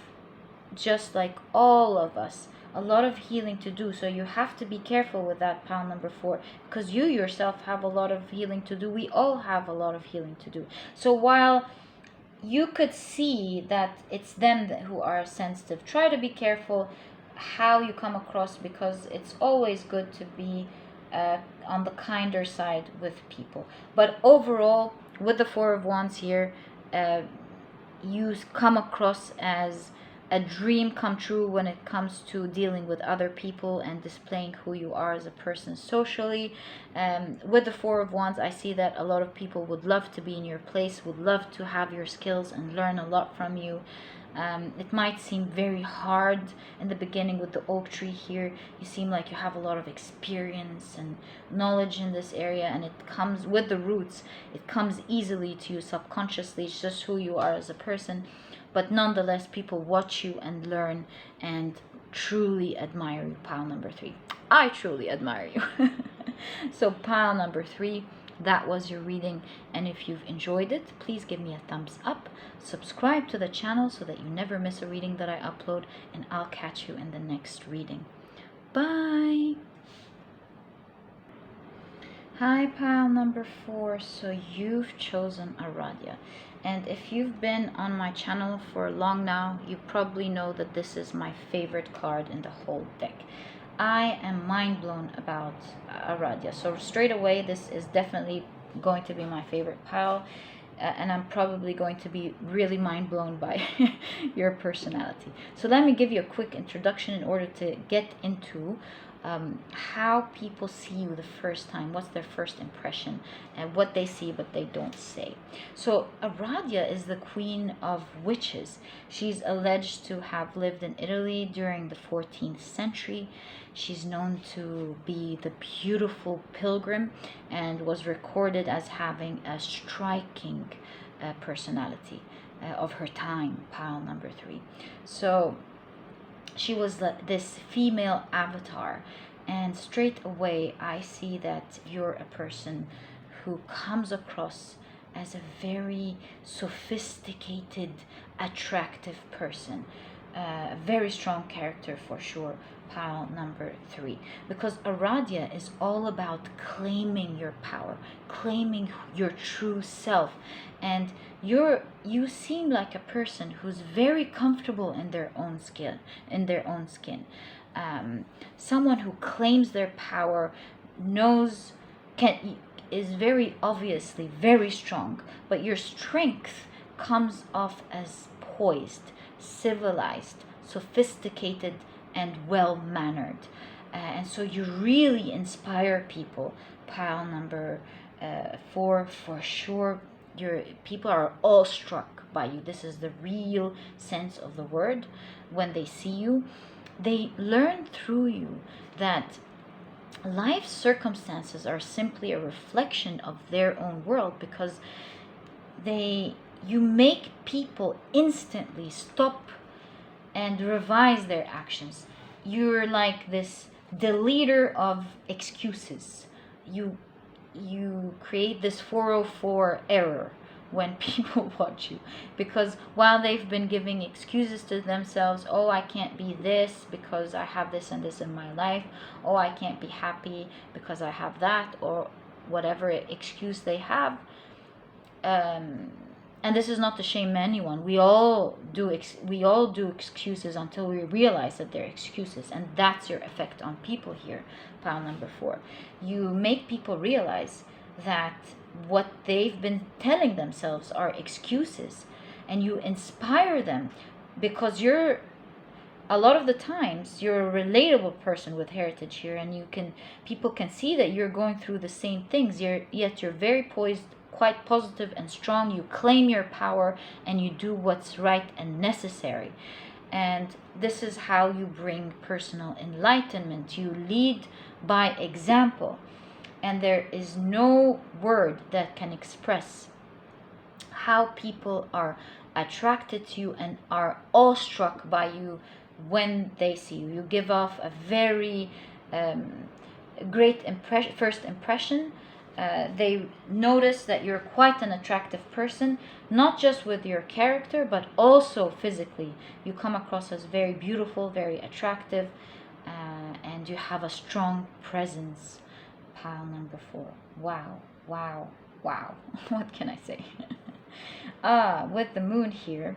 just like all of us, a lot of healing to do. So you have to be careful with that, pile number 4, because you yourself have a lot of healing to do. We all have a lot of healing to do. So while you could see that it's them who are sensitive, try to be careful how you come across, because it's always good to be on the kinder side with people. But overall, with the 4 of Wands here, you come across as a dream come true when it comes to dealing with other people and displaying who you are as a person socially. With the 4 of Wands, I see that a lot of people would love to be in your place, would love to have your skills and learn a lot from you. It might seem very hard in the beginning with the oak tree here. You seem like you have a lot of experience and knowledge in this area, and it comes with the roots. It comes easily to you subconsciously. It's just who you are as a person. But nonetheless, people watch you and learn and truly admire you, pile number 3. I truly admire you. So pile number 3, that was your reading, and if you've enjoyed it, please give me a thumbs up, subscribe to the channel so that you never miss a reading that I upload, and I'll catch you in the next reading. Bye. Hi, pile number 4. So you've chosen Aradia, and if you've been on my channel for long now, you probably know that this is my favorite card in the whole deck. I am mind blown about Aradia. So straight away, this is definitely going to be my favorite pile, and I'm probably going to be really mind blown by your personality. So let me give you a quick introduction in order to get into how people see you the first time, what's their first impression, and what they see but they don't say. So Aradia is the queen of witches. She's alleged to have lived in Italy during the 14th century. She's known to be the beautiful pilgrim and was recorded as having a striking personality of her time, pile number 3. So she was this female avatar, and straight away I see that you're a person who comes across as a very sophisticated, attractive person. A very strong character for sure, pile number 3. Because Aradia is all about claiming your power, claiming your true self. And you seem like a person who's very comfortable in their own skin. Someone who claims their power, knows, is very obviously very strong, but your strength comes off as poised, civilized, sophisticated, and well mannered. And so you really inspire people. Pile number 4 for sure. Your people are awestruck by you. This is the real sense of the word. When they see you, they learn through you that life circumstances are simply a reflection of their own world, because you make people instantly stop and revise their actions. You're like this deleter of excuses. You create this 404 error when people watch you, because while they've been giving excuses to themselves, oh, I can't be this because I have this and this in my life, oh, I can't be happy because I have that, or whatever excuse they have. And this is not to shame anyone. We all do excuses until we realize that they're excuses, and that's your effect on people here. Pile number 4. You make people realize that what they've been telling themselves are excuses, and you inspire them, because a lot of the times you're a relatable person with heritage here, and people can see that you're going through the same things, yet you're very poised, quite positive and strong. You claim your power, and you do what's right and necessary. And this is how you bring personal enlightenment. You lead by example. And there is no word that can express how people are attracted to you and are awestruck by you when they see you. You give off a very great first impression. They notice that you're quite an attractive person, not just with your character, but also physically. You come across as very beautiful, very attractive, and you have a strong presence. Pile number 4. Wow, wow, wow. What can I say? With the moon here,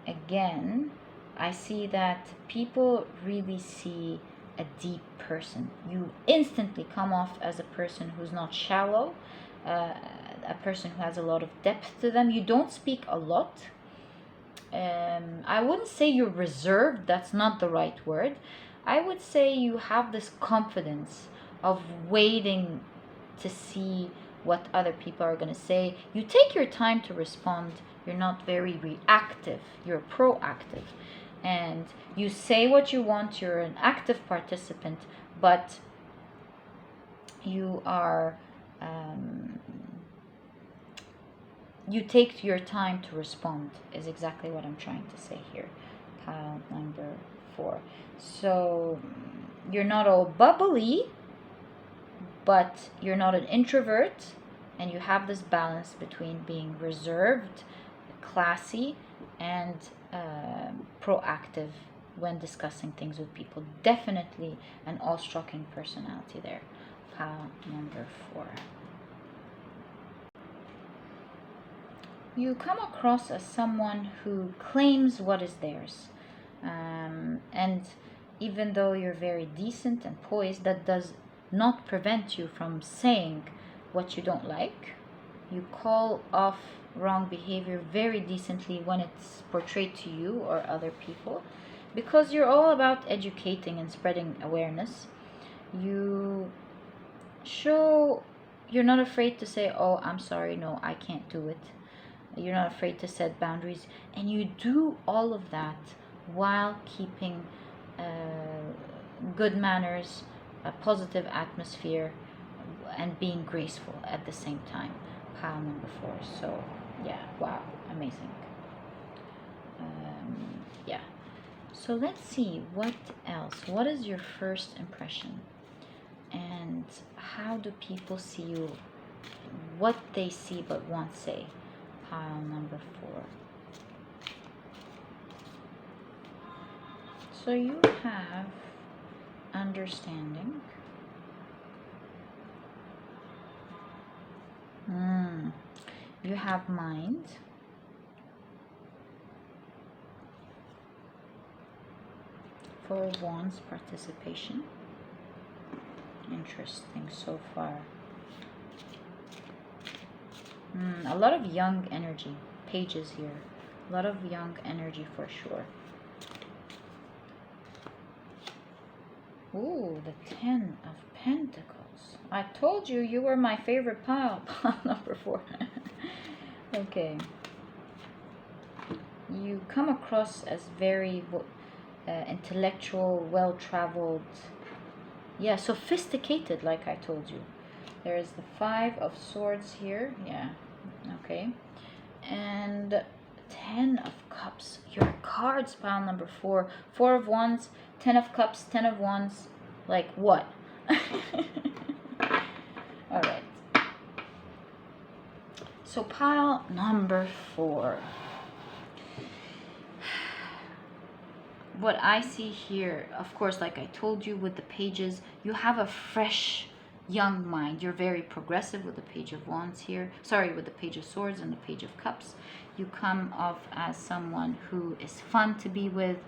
again, I see that people really see a deep person. You instantly come off as a person who's not shallow, a person who has a lot of depth to them. You don't speak a lot. I wouldn't say you're reserved, that's not the right word. I would say you have this confidence of waiting to see what other people are going to say. You take your time to respond. You're not very reactive, you're proactive. And you say what you want, you're an active participant, but you are, you take your time to respond, is exactly what I'm trying to say here. Pile number 4. So you're not all bubbly, but you're not an introvert, and you have this balance between being reserved, classy, and proactive when discussing things with people. Definitely an awe-striking personality there. Pile number 4. You come across as someone who claims what is theirs, and even though you're very decent and poised, that does not prevent you from saying what you don't like. You call off wrong behavior very decently when it's portrayed to you or other people, because you're all about educating and spreading awareness. You're not afraid to say, oh, I'm sorry, no, I can't do it. You're not afraid to set boundaries, and you do all of that while keeping good manners, a positive atmosphere, and being graceful at the same time. Pile number 4. So yeah, wow, amazing. Yeah, So let's see, what else? What is your first impression? And how do people see you? What they see but won't say? Pile number 4. So you have understanding. You have mind. Four of Wands, participation. Interesting so far. A lot of young energy. Pages here. A lot of young energy for sure. Ooh, the 10 of Pentacles. I told you you were my favorite pile. Pile number 4. Okay. You come across as very intellectual, well-traveled. Yeah, sophisticated, like I told you. There is the 5 of Swords here. Yeah, okay. And 10 of Cups. Your cards, pile number 4. 4 of Wands, 10 of Cups, 10 of Wands. Like what? Alright. So pile number 4. What I see here, of course, like I told you with the pages, you have a fresh, young mind. You're very progressive with the Page of Wands here. Sorry, with the Page of Swords and the Page of Cups. You come off as someone who is fun to be with,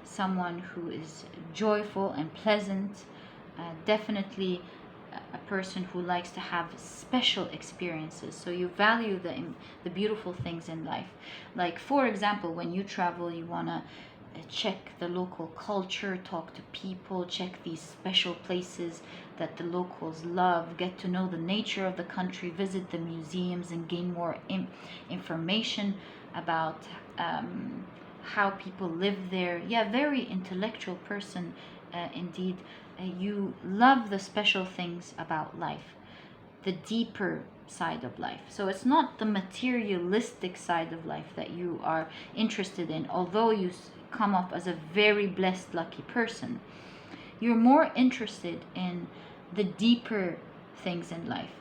someone who is joyful and pleasant, definitely a person who likes to have special experiences. So you value the beautiful things in life. Like, for example, when you travel, you want to check the local culture, talk to people, check these special places that the locals love, get to know the nature of the country, visit the museums and gain more information about how people live there. Yeah, very intellectual person indeed. You love the special things about life, the deeper side of life. So it's not the materialistic side of life that you are interested in, although you come off as a very blessed, lucky person. You're more interested in the deeper things in life,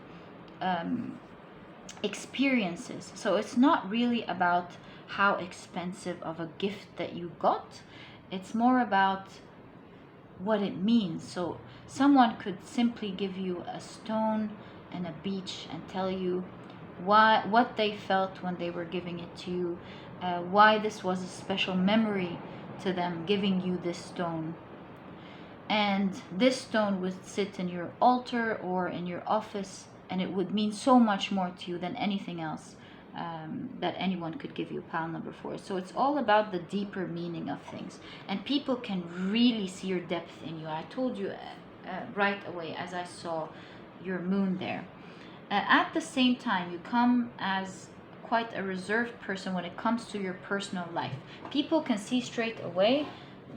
experiences. So it's not really about how expensive of a gift that you got. It's more about what it means. So someone could simply give you a stone and a beach and tell you what they felt when they were giving it to you, why this was a special memory to them giving you this stone. And this stone would sit in your altar or in your office, and it would mean so much more to you than anything else that anyone could give you. Pile number 4. So it's all about the deeper meaning of things, and people can really see your depth in you. I told you right away as I saw your moon there. At the same time, you come as quite a reserved person when it comes to your personal life. People can see straight away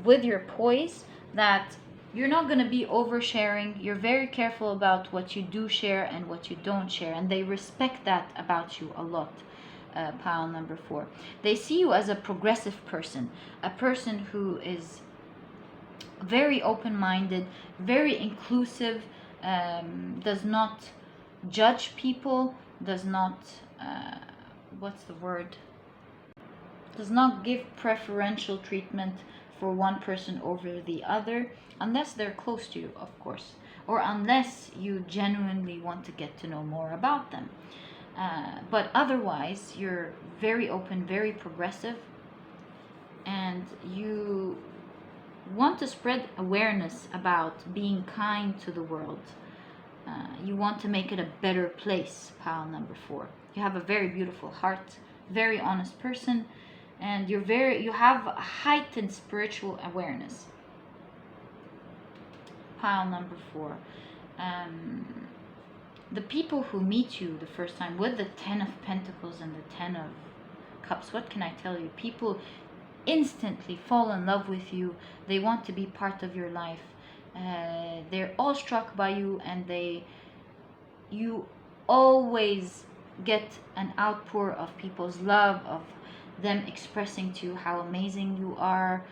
with your poise that you're not going to be oversharing. You're very careful about what you do share and what you don't share, and they respect that about you a lot. Pile number 4. They see you as a progressive person, a person who is very open-minded, very inclusive, does not judge people, does not does not give preferential treatment for one person over the other, unless they're close to you, of course, or unless you genuinely want to get to know more about them. But otherwise, you're very open, very progressive, and you want to spread awareness about being kind to the world. You want to make it a better place. Pile number 4. You have a very beautiful heart, very honest person, and you have a heightened spiritual awareness. Pile number 4. The people who meet you the first time with the 10 of Pentacles and the 10 of Cups, what can I tell you? People instantly fall in love with you. They want to be part of your life. They're all struck by you, and you always get an outpour of people's love, of them expressing to you how amazing you are.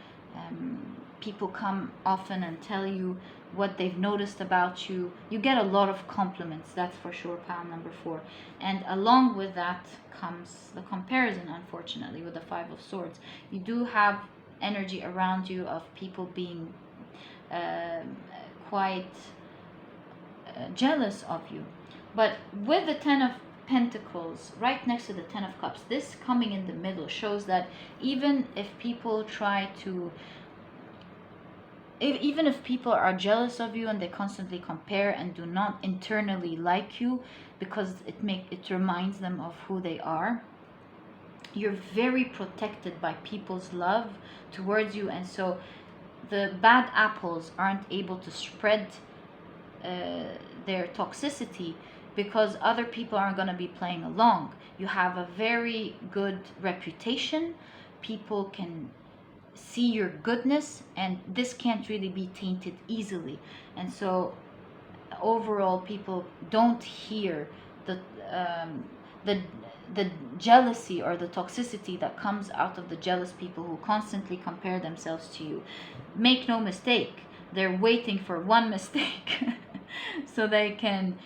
People come often and tell you what they've noticed about you. You get a lot of compliments, that's for sure, pile number 4. And along with that comes the comparison, unfortunately, with the 5 of Swords. You do have energy around you of people being quite jealous of you. But with the 10 of Pentacles right next to the 10 of Cups, this coming in the middle shows that even if people try to, even if people are jealous of you and they constantly compare and do not internally like you because it reminds them of who they are, you're very protected by people's love towards you, and so the bad apples aren't able to spread their toxicity because other people aren't going to be playing along. You have a very good reputation. People can see your goodness, and this can't really be tainted easily. And so overall, people don't hear the jealousy or the toxicity that comes out of the jealous people who constantly compare themselves to you. Make no mistake, they're waiting for one mistake so they can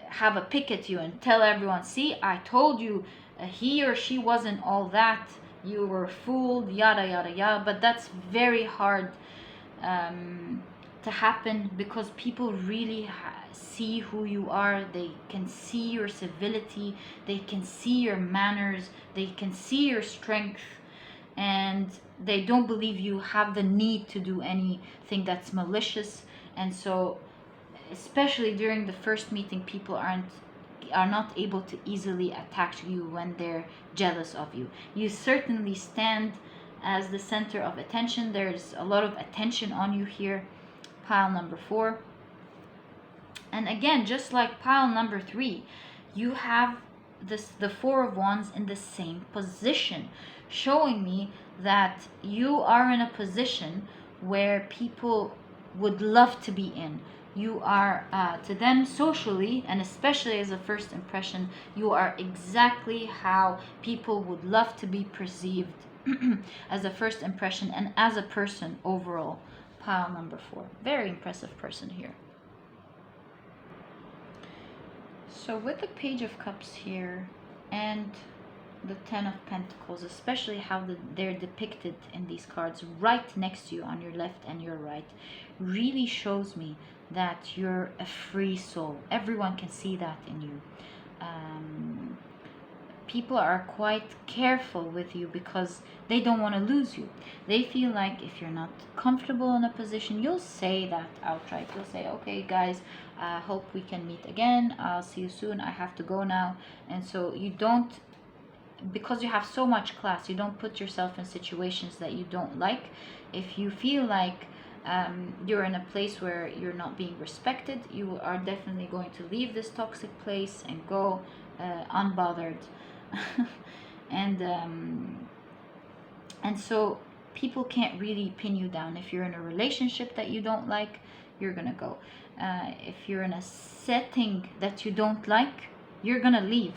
have a pick at you and tell everyone, see, I told you he or she wasn't all that, you were fooled, yada yada yada. But that's very hard to happen because people really see who you are. They can see your civility, they can see your manners, they can see your strength, and they don't believe you have the need to do anything that's malicious. And so especially during the first meeting, people are not able to easily attack you when they're jealous of you. You certainly stand as the center of attention. There's a lot of attention on you here, pile number 4. And again, just like pile number 3, you have the 4 of Wands in the same position, showing me that you are in a position where people would love to be in. You are, to them socially, and especially as a first impression, you are exactly how people would love to be perceived as a first impression and as a person overall. Pile number 4. Very impressive person here. So with the Page of Cups here and the 10 of Pentacles, especially how they're depicted in these cards right next to you on your left and your right, really shows me that you're a free soul. Everyone can see that in you. People are quite careful with you because they don't want to lose you. They feel like if you're not comfortable in a position, you'll say that outright. You'll say, okay guys, I hope we can meet again, I'll see you soon, I have to go now. And so you don't, because you have so much class, you don't put yourself in situations that you don't like. If you feel like you're in a place where you're not being respected, you are definitely going to leave this toxic place and go unbothered. And so people can't really pin you down. If you're in a relationship that you don't like, you're gonna go. If you're in a setting that you don't like, you're gonna leave.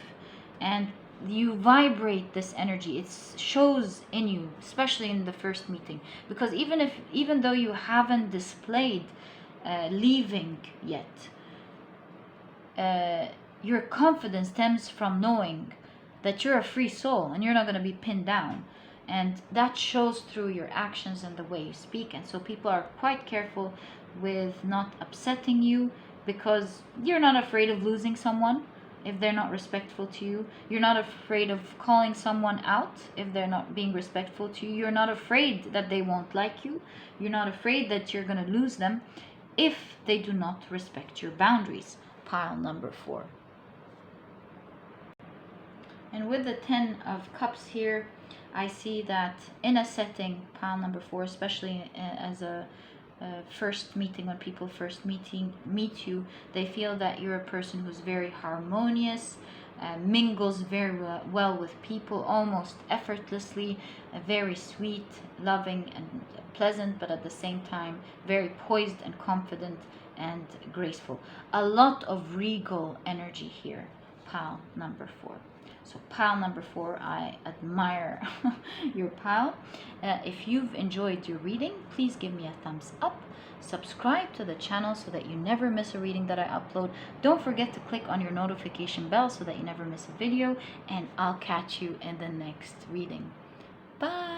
And you vibrate this energy. It shows in you, especially in the first meeting, because even though you haven't displayed leaving yet, your confidence stems from knowing that you're a free soul and you're not going to be pinned down, and that shows through your actions and the way you speak. And so people are quite careful with not upsetting you because you're not afraid of losing someone if they're not respectful to you. You're not afraid of calling someone out if they're not being respectful to you. You're not afraid that they won't like you. You're not afraid that you're going to lose them if they do not respect your boundaries. Pile number 4. And with the 10 of Cups here, I see that in a setting, pile number 4, especially as a first meeting, when people first meet you, they feel that you're a person who's very harmonious, mingles very well with people, almost effortlessly, very sweet, loving, and pleasant, but at the same time very poised and confident and graceful. A lot of regal energy here, pile number 4. So pile number 4, I admire your pile. If you've enjoyed your reading, please give me a thumbs up. Subscribe to the channel so that you never miss a reading that I upload. Don't forget to click on your notification bell so that you never miss a video. And I'll catch you in the next reading. Bye!